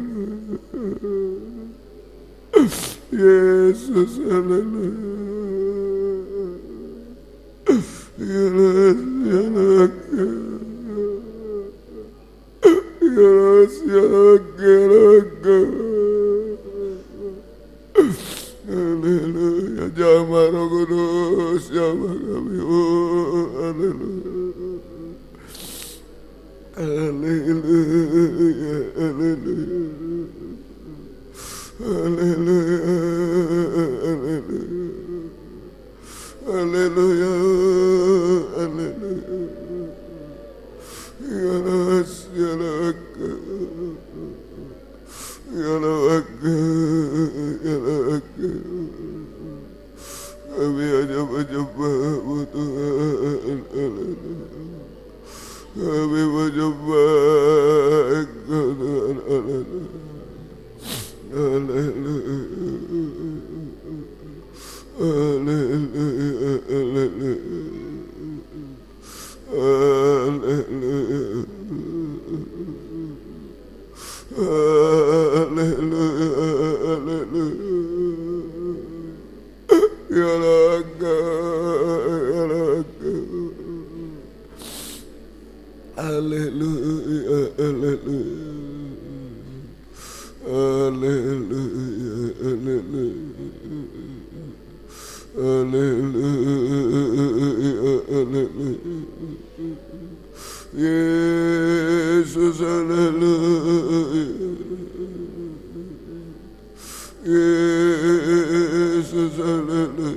Yesus, haleluya. Yesus, haleluya. Yesus, haleluya. Haleluya, jamah Roh Kudus, jamah kami, oh haleluya, haleluya, haleluya, haleluya, haleluya, haleluya, ya Nas, ya Laka, ya Laka, ya Laka. Kami hanya menyembah-Mu Tuhan, kami menyembah Engkau Tuhan, haleluya, haleluya, haleluya, haleluya, haleluya, haleluya. Ya Laka, ya Laka. Haleluya, haleluya, haleluya, haleluya, haleluya, haleluya. Yesus, haleluya. Yesus, haleluya.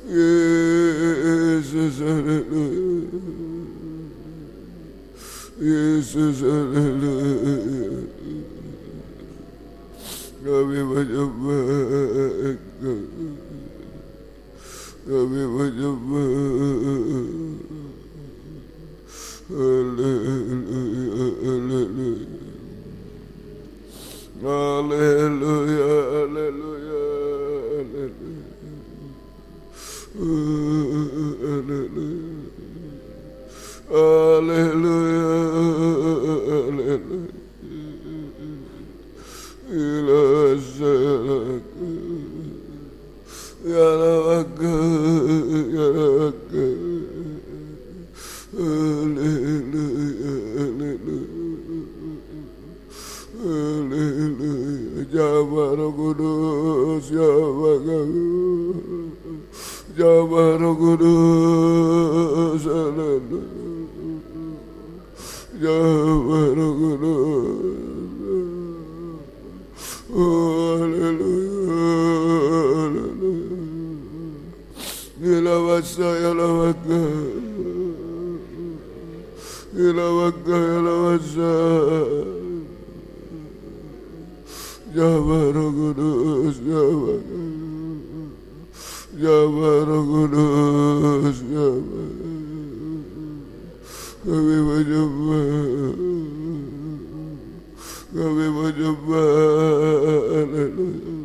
Yesus, haleluya. Yesus, haleluya. Kami menyembah Engkau, kami menyembah. Haleluya, haleluya. Haleluya, haleluya, haleluya, haleluya, haleluya. Ilasalaka, ya Laka, ya Laka. Haleluya, haleluya, haleluya. Jamah Roh Kudus, jamah kami, jamah Roh Kudus, haleluya, jamah Roh Kudus. Haleluya, haleluya. Ilawasa, ilawaka, ilawaka, ilawasa. Jamah Roh Kudus, jamah, Jaba Roh Kudus, Jaba. Kami menyembah, kami menyembah, haleluya,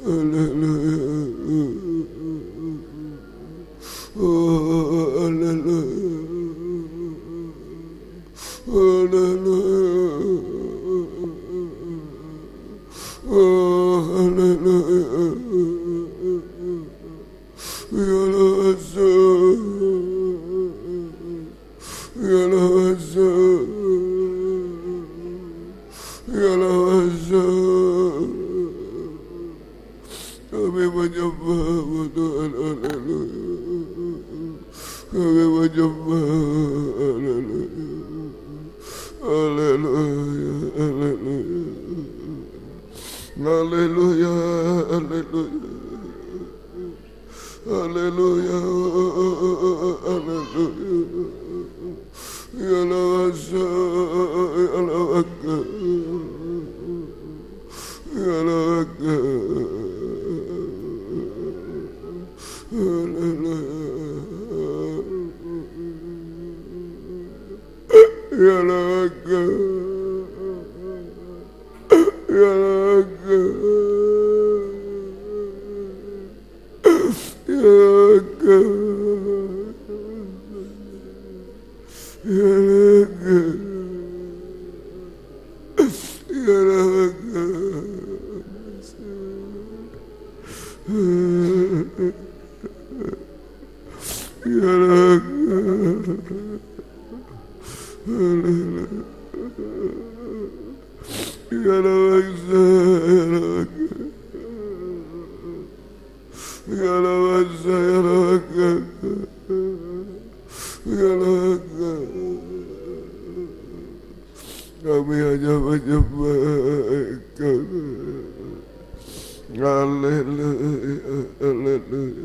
haleluya, oh haleluya, haleluya, oh haleluya, kami menyembah Tuhan, haleluya, kami menyembah, haleluya, haleluya, haleluya, haleluya, haleluya, haleluya, ya lawasa, ya lawaka, ya lawaka, haleluya, ya lawaka, ya lawaka, ya lawaka, kami hanya menyembah Engkau. Haleluya, haleluya,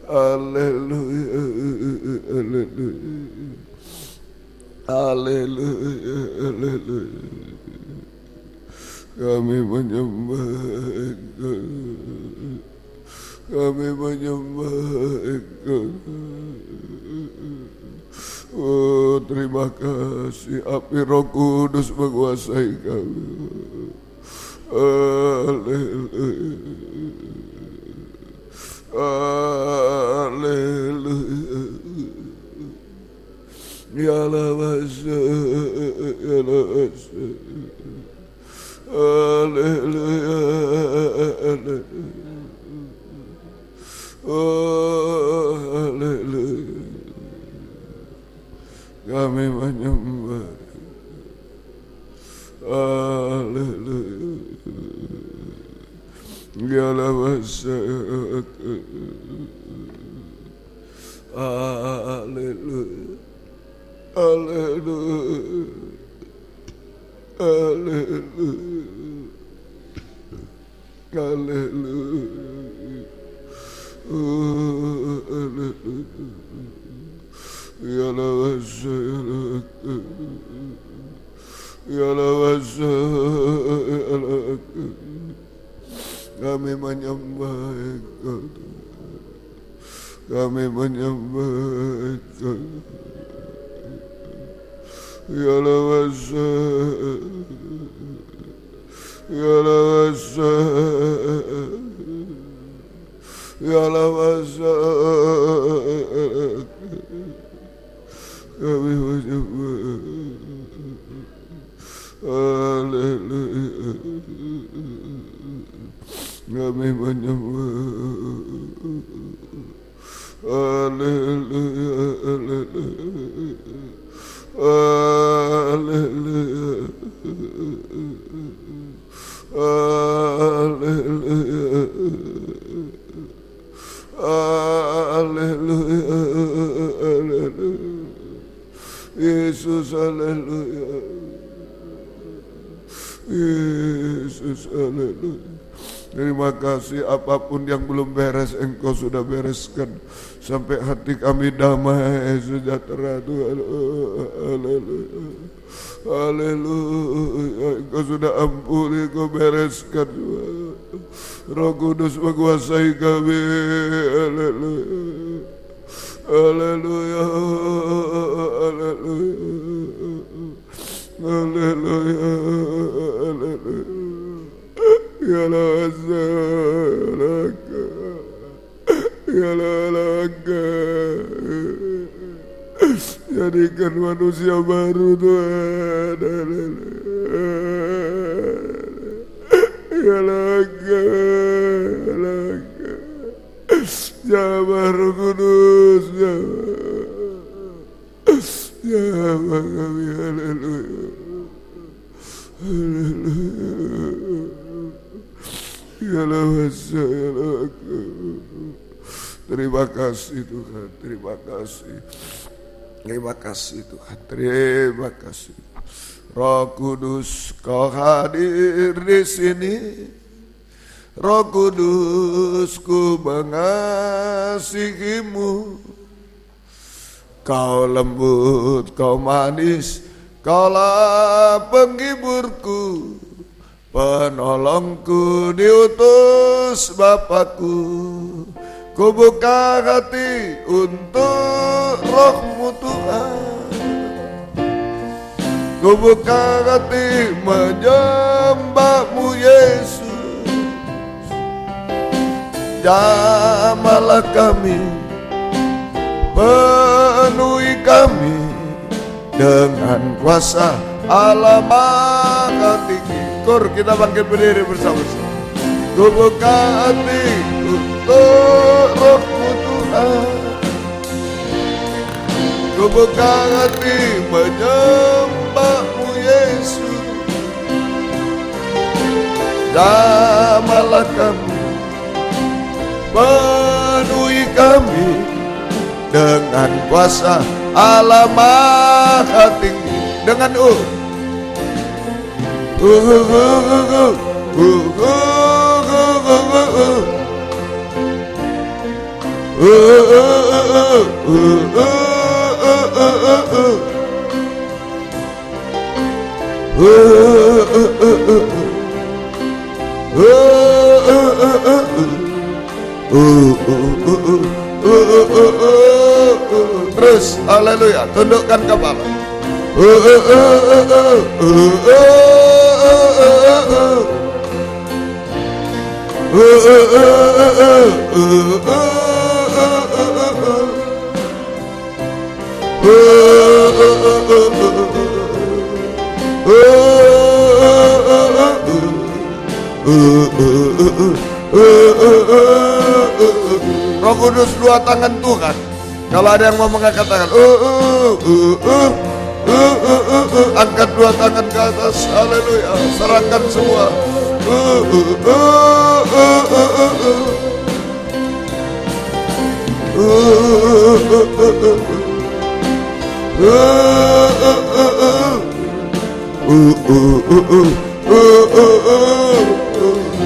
haleluya, haleluya, haleluya, haleluya. Kami menyembah Engkau, kami menyembah Engkau. Oh, terima kasih api Roh Kudus menguasai kami. Haleluya, haleluya, ya lawasa, ya lawasa, haleluya, haleluya, oh haleluya, kami menyembah, haleluya, ya lawasa, haleluya, haleluya, haleluya, haleluya, oh haleluya, ya lawasa, ya lawasa, ya lawasa, kami menyembah Engkau, kami menyembah Engkau, ya lawasa, ya lawasa, ya lawasa, kami menyembah, haleluya, kami menyembah, haleluya, haleluya, haleluya, haleluya, haleluya, Yesus, haleluya, Yesus, haleluya, Terima kasih, apapun yang belum beres Engkau sudah bereskan sampai hati kami damai sejahtera Tuhan. Haleluya, haleluya. Engkau sudah ampuni, Engkau bereskan Tuhan. Roh Kudus menguasai kami. Haleluya, haleluya, haleluya, haleluya, haleluya. Ya laka, ya laka, jadikan manusia baru Tuhan. Ya laka, Jawab Roh Kudus, jawab kami. Haleluya, haleluya. Terima kasih Tuhan, terima kasih, terima kasih Tuhan, terima kasih. Roh Kudus, Kau hadir di sini. Roh Kudus, ku mengasihimu. Kau lembut, Kau manis, Kaulah penghiburku. Penolongku diutus Bapakku. Ku buka hati untuk Roh-Mu Tuhan. Ku buka hati menyembah-Mu Yesus. Jamahlah kami, penuhi kami dengan kuasa Allah Maha Tinggi. Kita bangkit berdiri bersama-sama. Ku buka hati untuk Roh-Mu Tuhan. Ku buka hati menyembah-Mu Yesus. Jamahlah kami, penuhi kami dengan kuasa Allah Maha Tinggi. Dengan terus, haleluya, tundukkan kepala. Roh Kudus, dua tangan Tuhan. Kalau ada yang mau mengangkat tangan, angkat dua tangan ke atas, haleluya, serahkan semua.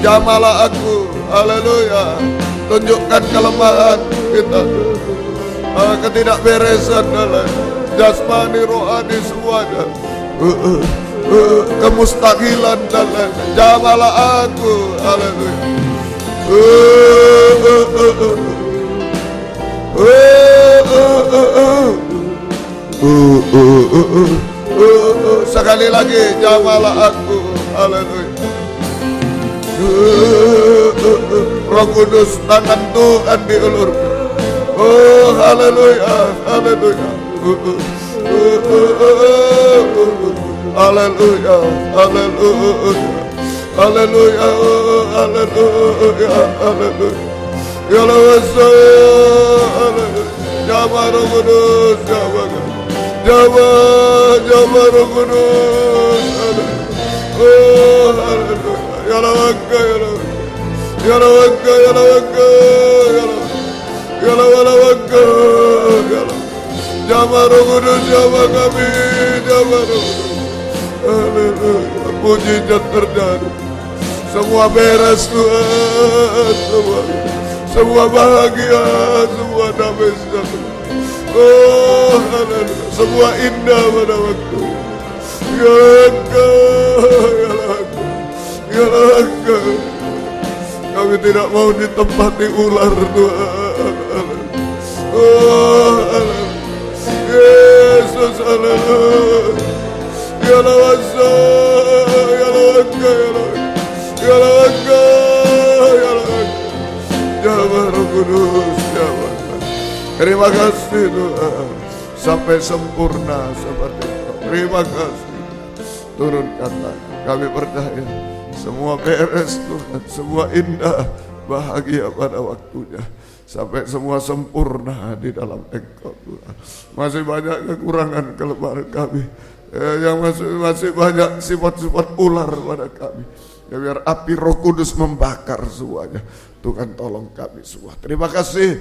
Jamahlah aku, haleluya. Tunjukkan kelemahan kita, ketidakberesan dalam jasmani, rohani semuanya, kemustahilan dalam. Jamahlah aku, haleluya. Sekali lagi, jamahlah aku, haleluya. Roh Kudus, tangan Tuhan diulurkan. Oh, haleluya, haleluya, haleluya, haleluya, haleluya, haleluya, haleluya. Ya Allah, haleluya. Jamah Roh Kudus, jamah Roh Kudus, haleluya. Oh, haleluya. Ya Allah, ya Allah, ya Allah, ya Allah. Ya Allah, jamah Roh Kudus, jamah kami, jamah Roh Kudus. Haleluya, mujizat terjadi, Semua beres Tuhan, semua bahagia, semua damai sejahtera. Oh, haleluya. Semua indah pada waktu. Ya Engkau. Kami tidak mau ditempati ular Tuhan. Oh, haleluya. Yesus, haleluya. Ya Lawasa, ya Lawaka, ya Lawaka, ya Lawaka. Ya Roh Kudus, ya Bapa. Terima kasih Tuhan, sampai sempurna seperti itu. Terima kasih. Turunkan tangan, kami percaya semua beres Tuhan, semua indah, bahagia pada waktunya. Sampai semua sempurna di dalam Engkau Tuhan. Masih banyak kekurangan kelemahan kami, yang masih banyak sifat-sifat ular pada kami. Ya, biar api Roh Kudus membakar semuanya. Tuhan tolong kami semua. Terima kasih.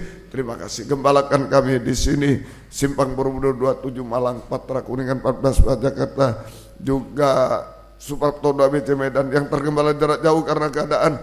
Gembalakan kami di sini. Simpang Borobudur 27 Malang, Patra Kuningan 14 Jakarta, juga Suprapto ABC Medan yang tergembala jarak jauh karena keadaan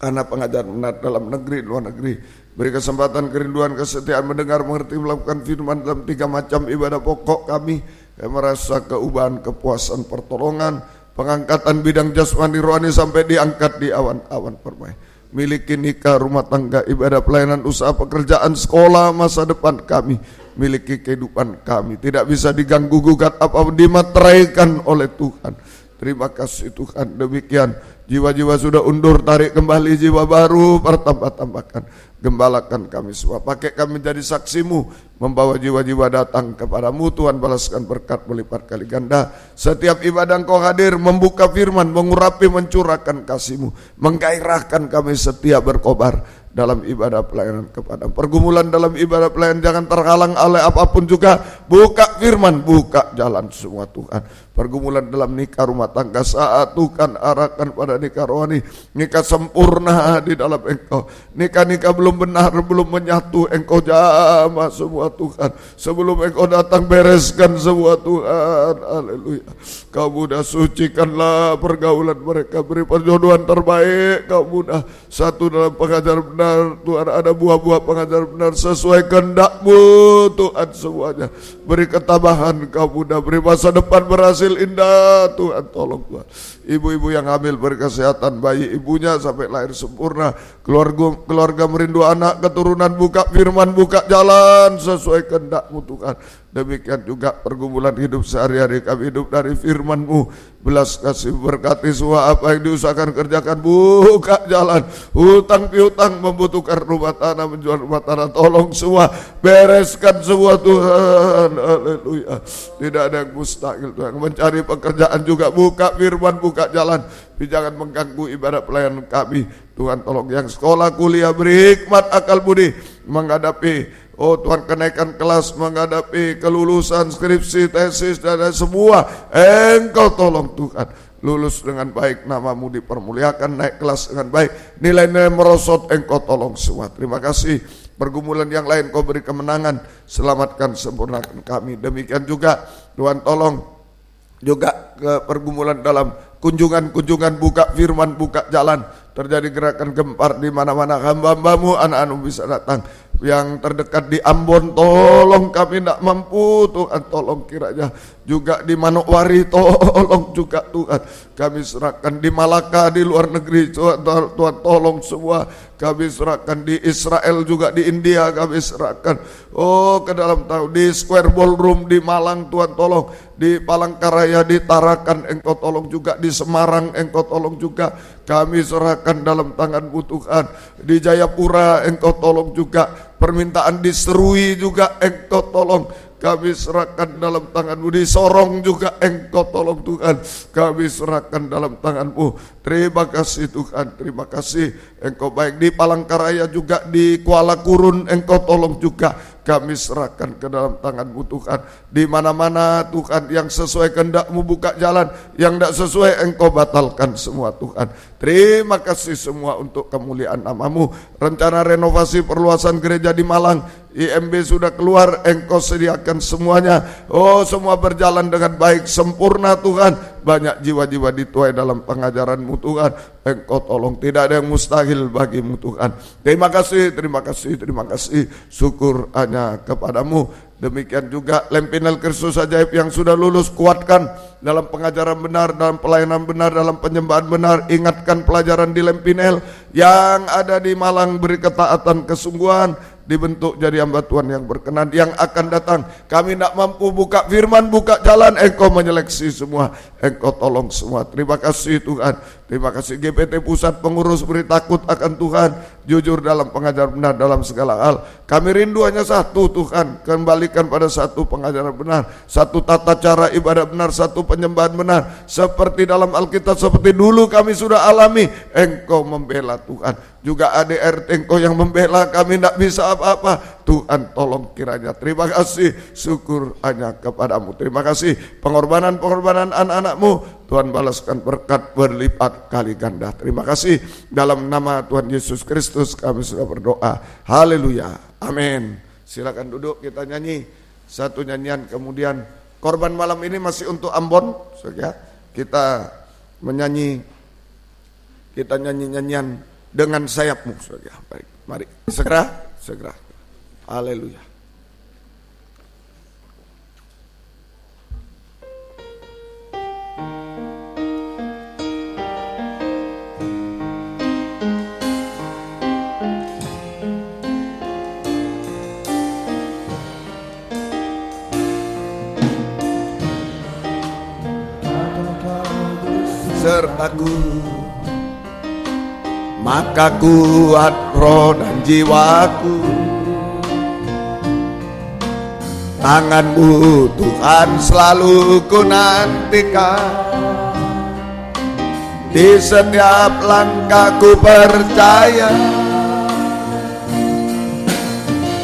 anak pengajar benar dalam negeri, luar negeri. Beri kesempatan, kerinduan, kesetiaan mendengar, mengerti, melakukan firman dalam 3 macam ibadah pokok kami. Merasa keubahan, kepuasan, pertolongan, pengangkatan bidang jasmani rohani sampai diangkat di awan-awan permai. Miliki nikah, rumah tangga, ibadah, pelayanan, usaha, pekerjaan, sekolah, masa depan kami. Miliki kehidupan kami. Tidak bisa diganggu gugat apapun, dimateraikan oleh Tuhan. Terima kasih Tuhan. Demikian jiwa-jiwa sudah undur, tarik kembali jiwa baru, bertambah-tambahkan. Gembalakan kami semua, pakai kami menjadi saksimu, membawa jiwa-jiwa datang kepadamu. Tuhan balaskan berkat melipat kali ganda. Setiap ibadah Engkau hadir, membuka firman, mengurapi, mencurahkan kasih-Mu, menggairahkan kami setia berkobar dalam ibadah pelayanan kepada pergumulan dalam ibadah pelayanan. Jangan terhalang oleh apapun juga. Buka firman, buka jalan semua Tuhan. Pergumulan dalam nikah, rumah tangga, saat Tuhan arahkan pada nikah rohani, nikah sempurna di dalam Engkau. Nikah-nikah belum benar, belum menyatu, Engkau jamah semua Tuhan. Sebelum Engkau datang, bereskan semua Tuhan. Haleluya. Kau mudah sucikanlah pergaulan mereka, beri perjodohan terbaik. Kau mudah satu dalam pengajar benar Tuhan, ada buah-buah pengajar benar sesuai kehendak-Mu Tuhan semuanya. Beri ketabahan, Kau mudah beri masa depan berhasil indah Tuhan. Tolong Tuhan, ibu-ibu yang hamil beri kesehatan bayi ibunya sampai lahir sempurna. Keluarga merindu anak keturunan, buka firman, buka jalan sesuai kehendak-Mu Tuhan. Demikian juga pergumulan hidup sehari-hari kami, hidup dari firman-Mu. Belas kasih berkati semua apa yang diusahakan kerjakan, buka jalan. Hutang piutang membutuhkan rumah tanah, menjual rumah tanah, tolong semua, bereskan semua Tuhan. Haleluya. Tidak ada yang mustahil Tuhan. Mencari pekerjaan juga, buka firman, buka jalan. Jangan mengganggu ibadah pelayanan kami Tuhan. Tolong yang sekolah kuliah beri hikmat akal budi menghadapi Tuhan kenaikan kelas, menghadapi kelulusan skripsi, tesis dan semua. Engkau tolong Tuhan, lulus dengan baik, namamu dipermuliakan, naik kelas dengan baik, nilai-nilai merosot. Engkau tolong semua. Terima kasih. Pergumulan yang lain Kau beri kemenangan, selamatkan, sempurnakan kami. Demikian juga Tuhan tolong juga ke pergumulan dalam kunjungan-kunjungan, buka firman, buka jalan. Terjadi gerakan gempar di mana-mana, hamba-Hambamu, anak-anak bisa datang. Yang terdekat di Ambon, tolong kami tidak mampu Tuhan, tolong kiranya. Juga di Manokwari, tolong juga Tuhan. Kami serahkan di Malaka, di luar negeri, Tuhan tolong semua. Kami serahkan di Israel, juga di India kami serahkan. Ke dalam tahun di Square Ballroom di Malang, Tuhan tolong. Di Palangkaraya, di Tarakan, Engkau tolong juga. Di Semarang, Engkau tolong juga. Kami serahkan dalam tangan-Mu Tuhan. Di Jayapura, Engkau tolong juga. Permintaan di Serui juga Engkau tolong. Kami serahkan dalam tangan-Mu. Di Sorong juga Engkau tolong Tuhan. Kami serahkan dalam tangan-Mu. Terima kasih Tuhan, terima kasih. Engkau baik. Di Palangkaraya juga, di Kuala Kurun Engkau tolong juga. Kami serahkan ke dalam tangan-Mu Tuhan. Di mana-mana Tuhan, yang sesuai kehendak-Mu buka jalan, yang tidak sesuai Engkau batalkan semua Tuhan. Terima kasih semua untuk kemuliaan nama-Mu. Rencana renovasi perluasan gereja di Malang IMB sudah keluar, Engkau sediakan semuanya. Oh, semua berjalan dengan baik, sempurna Tuhan. Banyak jiwa-jiwa dituai dalam pengajaran-Mu Tuhan. Engkau tolong, tidak ada yang mustahil bagi-Mu Tuhan. Terima kasih, terima kasih, terima kasih. Syukur hanya kepada-Mu. Demikian juga Lempinel Kristus Ajaib yang sudah lulus, kuatkan dalam pengajaran benar, dalam pelayanan benar, dalam penyembahan benar. Ingatkan pelajaran di Lempinel. Yang ada di Malang, beri ketaatan, kesungguhan, dibentuk jadi hamba Tuhan yang berkenan. Yang akan datang, kami tidak mampu buka firman, buka jalan, Engkau menyeleksi semua, Engkau tolong semua. Terima kasih Tuhan. Terima kasih GPT Pusat Pengurus, beri takut akan Tuhan, jujur dalam pengajaran benar dalam segala hal. Kami rindu hanya satu Tuhan, kembalikan pada satu pengajaran benar, satu tata cara ibadah benar, satu penyembahan benar, seperti dalam Alkitab, seperti dulu kami sudah alami. Engkau membela Tuhan. Juga ADRT Engkau yang membela, kami tidak bisa apa-apa. Tuhan tolong kiranya. Terima kasih, syukur hanya kepada-Mu. Terima kasih pengorbanan-pengorbanan anak-anak-Mu, Tuhan balaskan berkat berlipat kali ganda. Terima kasih, dalam nama Tuhan Yesus Kristus kami sudah berdoa. Haleluya, amin. Silakan duduk, kita nyanyi satu nyanyian. Kemudian korban malam ini masih untuk Ambon, ya. Kita menyanyi, kita nyanyi-nyanyian dengan sayapmu, ya. Baik, mari segera. Haleluya. Sertaku, maka kuat roh dan jiwaku. Tangan-Mu Tuhan selalu ku nantikan. Di setiap langkahku percaya,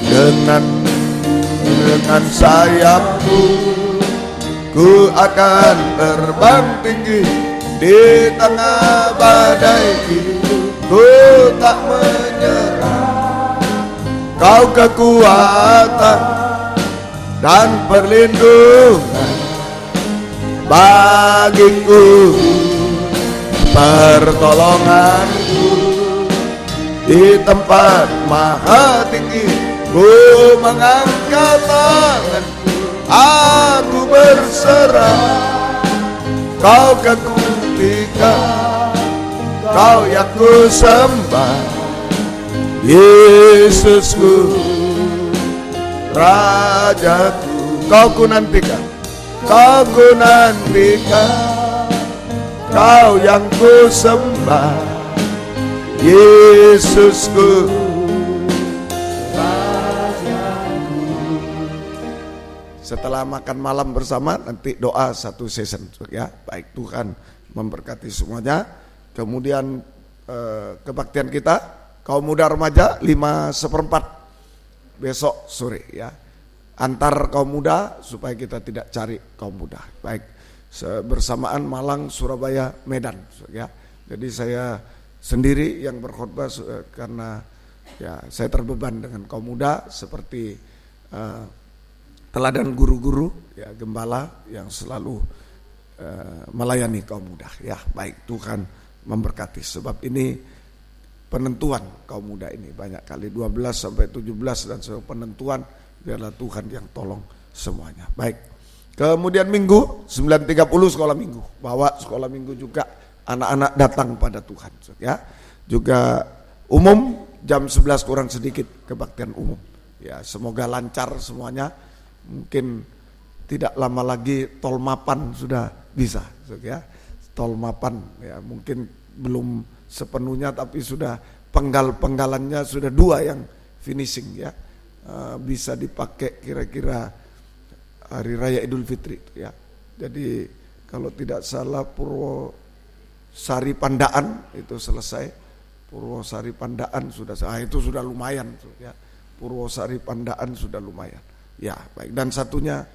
dengan sayap-Mu ku akan terbang tinggi. Di tengah badai ku tak menyerah. Kau kekuatan dan perlindungan bagiku, pertolonganku di tempat maha tinggi. Ku mengangkat tanganku, aku berserah. Kau kekuatan, Kau yang ku sembah, Yesusku, Rajaku. Kau ku nantikan, Kau ku nantikan. Kau yang ku sembah, Yesusku, Rajaku. Setelah makan malam bersama, nanti doa satu season, ya. Baik, Tuhan memberkati semuanya. Kemudian kebaktian kita kaum muda remaja 5/4 besok sore, ya. Antar kaum muda supaya kita tidak cari kaum muda. Baik, bersamaan Malang, Surabaya, Medan, ya. Jadi saya sendiri yang berkhotbah karena ya saya terbeban dengan kaum muda seperti teladan guru-guru, ya, gembala yang selalu melayani kaum muda, ya. Baik, Tuhan memberkati. Sebab ini penentuan kaum muda ini banyak kali 12 sampai 17 dan sebab penentuan, biarlah Tuhan yang tolong semuanya. Baik. Kemudian Minggu 9.30 sekolah Minggu. Bawa sekolah Minggu juga anak-anak datang pada Tuhan, ya. Juga umum jam 11 kurang sedikit kebaktian umum. Ya, semoga lancar semuanya. Mungkin tidak lama lagi tol Mapan sudah bisa, ya. Tol Mapan, ya, mungkin belum sepenuhnya tapi sudah penggal-penggalannya sudah 2 yang finishing, ya. Bisa dipakai kira-kira hari raya Idul Fitri, ya. Jadi kalau tidak salah Purwosari Pandaan itu selesai. Purwosari Pandaan sudah itu sudah lumayan, ya. Purwosari Pandaan sudah lumayan. Ya, baik. Dan satunya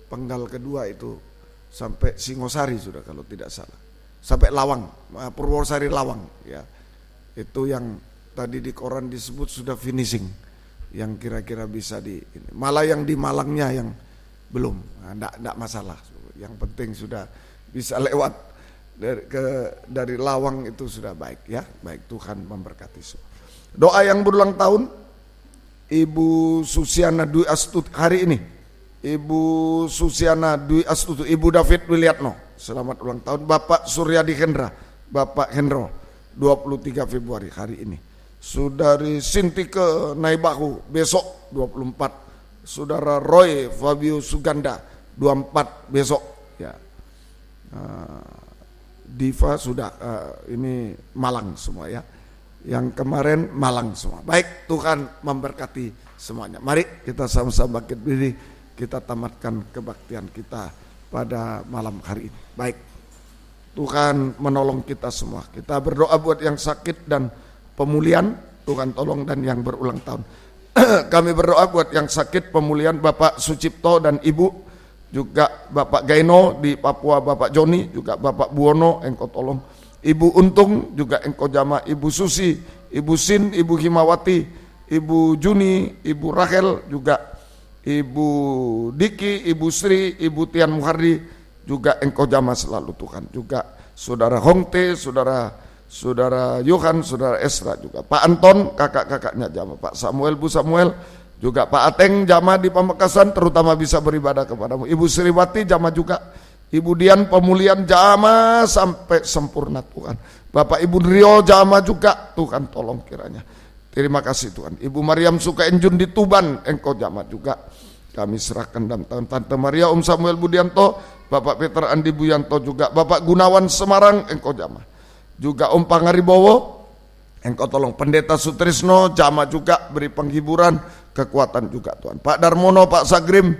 penggal kedua itu sampai Singosari sudah kalau tidak salah. Sampai Lawang, Purwosari Lawang, ya. Itu yang tadi di koran disebut sudah finishing. yang kira-kira bisa malah yang di Malangnya yang belum, enggak masalah. Yang penting sudah bisa lewat dari Lawang itu sudah baik ya. Baik, Tuhan memberkati semua. Doa yang berulang tahun Ibu Susiana Dwi Astuti hari ini. Ibu Susiana Dwi Astuti, Ibu David Wiliatno, selamat ulang tahun. Bapak Suryadi Hendra, Bapak Hendro, 23 Februari hari ini. Saudari Sintike Naibahu besok 24. Saudara Roy Fabio Suganda 24 besok ya. Diva sudah ini Malang semua ya. Yang kemarin Malang semua. Baik, Tuhan memberkati semuanya. Mari kita sama-sama bangkit berdiri, kita tamatkan kebaktian kita pada malam hari ini. Baik, Tuhan menolong kita semua. Kita berdoa buat yang sakit dan pemulihan, Tuhan tolong, dan yang berulang tahun. Kami berdoa buat yang sakit pemulihan Bapak Sucipto dan Ibu, juga Bapak Gaino di Papua, Bapak Joni, juga Bapak Buwono, engkau tolong. Ibu Untung juga engkau jama, Ibu Susi, Ibu Sin, Ibu Himawati, Ibu Juni, Ibu Rahel, juga Ibu Diki, Ibu Sri, Ibu Tian Muhardi, juga engkau jama selalu Tuhan. Juga Saudara Hongte, Saudara Yohan, Saudara Esra, juga Pak Anton, kakak-kakaknya jama, Pak Samuel, Bu Samuel, juga Pak Ateng jama di Pamekasan, terutama bisa beribadah kepadamu. Ibu Sriwati jama juga, Ibu Dian pemulihan jama sampai sempurna Tuhan. Bapak Ibu Rio jama juga, Tuhan tolong kiranya. Terima kasih Tuhan. Ibu Mariam Sukaenjun di Tuban, engkau jama juga. Kami serahkan dalam tangan Tante Maria, Om Samuel Budianto, Bapak Peter Andi Buyanto juga, Bapak Gunawan Semarang, engkau jama. Juga Om Pangaribowo, engkau tolong. Pendeta Sutrisno jama juga, beri penghiburan, kekuatan juga Tuhan. Pak Darmono, Pak Sagrim,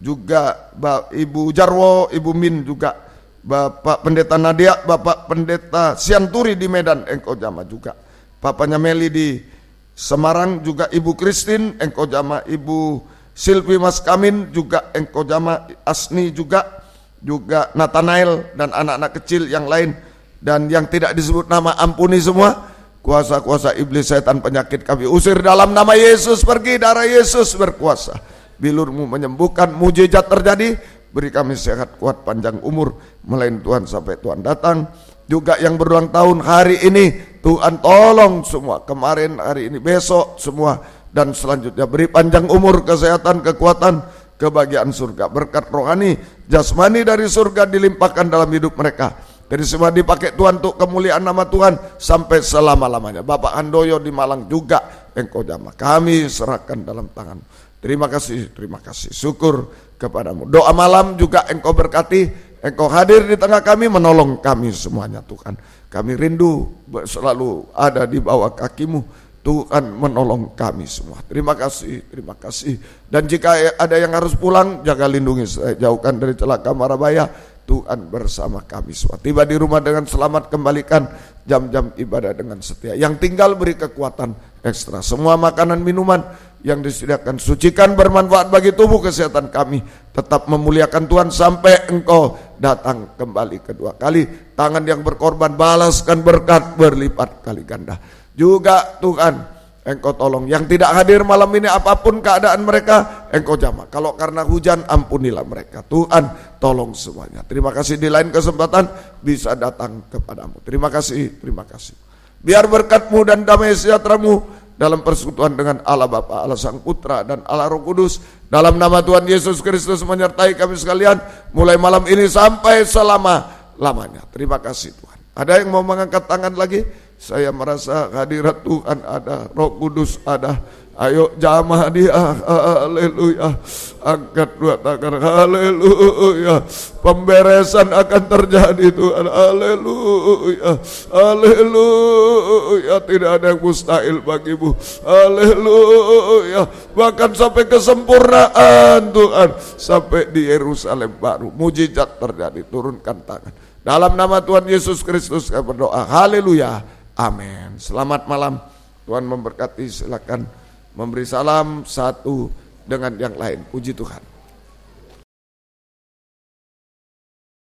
juga Ibu Jarwo, Ibu Min juga, Bapak Pendeta Nadia, Bapak Pendeta Sianturi di Medan, engkau jama juga. Papanya Meli di Semarang juga, Ibu Christine, engkau jama. Ibu Silvi Mas Kamin juga engkau jama. Asni juga Nathanael dan anak-anak kecil yang lain dan yang tidak disebut nama, ampuni semua. Kuasa-kuasa iblis, setan, penyakit kami usir dalam nama Yesus, pergi, darah Yesus berkuasa. Bilur-Mu menyembuhkan, mujizat terjadi, beri kami sehat, kuat, panjang umur, melain Tuhan sampai Tuhan datang. Juga yang berulang tahun hari ini, Tuhan tolong semua, kemarin, hari ini, besok semua, dan selanjutnya beri panjang umur, kesehatan, kekuatan, kebahagiaan surga, berkat rohani, jasmani dari surga dilimpahkan dalam hidup mereka. Dari semua dipakai Tuhan untuk kemuliaan nama Tuhan sampai selama-lamanya. Bapak Handoyo di Malang juga engkau jama. Kami serahkan dalam tangan. Terima kasih, syukur kepadamu. Doa malam juga engkau berkati, engkau hadir di tengah kami, menolong kami semuanya Tuhan. Kami rindu selalu ada di bawah kaki-Mu, Tuhan menolong kami semua. Terima kasih. Dan jika ada yang harus pulang, jaga lindungi saya, jauhkan dari celaka mara bahaya. Tuhan bersama kami semua. Tiba di rumah dengan selamat, kembalikan jam-jam ibadah dengan setia. Yang tinggal beri kekuatan ekstra. Semua makanan minuman yang disediakan sucikan, bermanfaat bagi tubuh kesehatan kami. Tetap memuliakan Tuhan sampai engkau datang kembali kedua kali. Tangan yang berkorban balaskan berkat berlipat kali ganda. Juga Tuhan engkau tolong yang tidak hadir malam ini, apapun keadaan mereka, engkau jamah. Kalau karena hujan, ampunilah mereka. Tuhan tolong semuanya. Terima kasih, di lain kesempatan bisa datang kepadamu. Terima kasih. Biar berkat-Mu dan damai sejahtera-Mu dalam persekutuan dengan Allah Bapa, Allah Sang Putra, dan Allah Roh Kudus, dalam nama Tuhan Yesus Kristus menyertai kami sekalian, mulai malam ini sampai selama-lamanya. Terima kasih Tuhan. Ada yang mau mengangkat tangan lagi? Saya merasa hadirat Tuhan ada, Roh Kudus ada. Ayo jamaah dia, haleluya. Angkat dua tangan, haleluya. Pemberesan akan terjadi Tuhan, haleluya. Tidak ada yang mustahil bagi-Mu, haleluya. Bahkan sampai kesempurnaan Tuhan, sampai di Yerusalem baru, mujizat terjadi. Turunkan tangan. Dalam nama Tuhan Yesus Kristus kami berdoa, haleluya, amin. Selamat malam, Tuhan memberkati. Silakan memberi salam satu dengan yang lain. Puji Tuhan.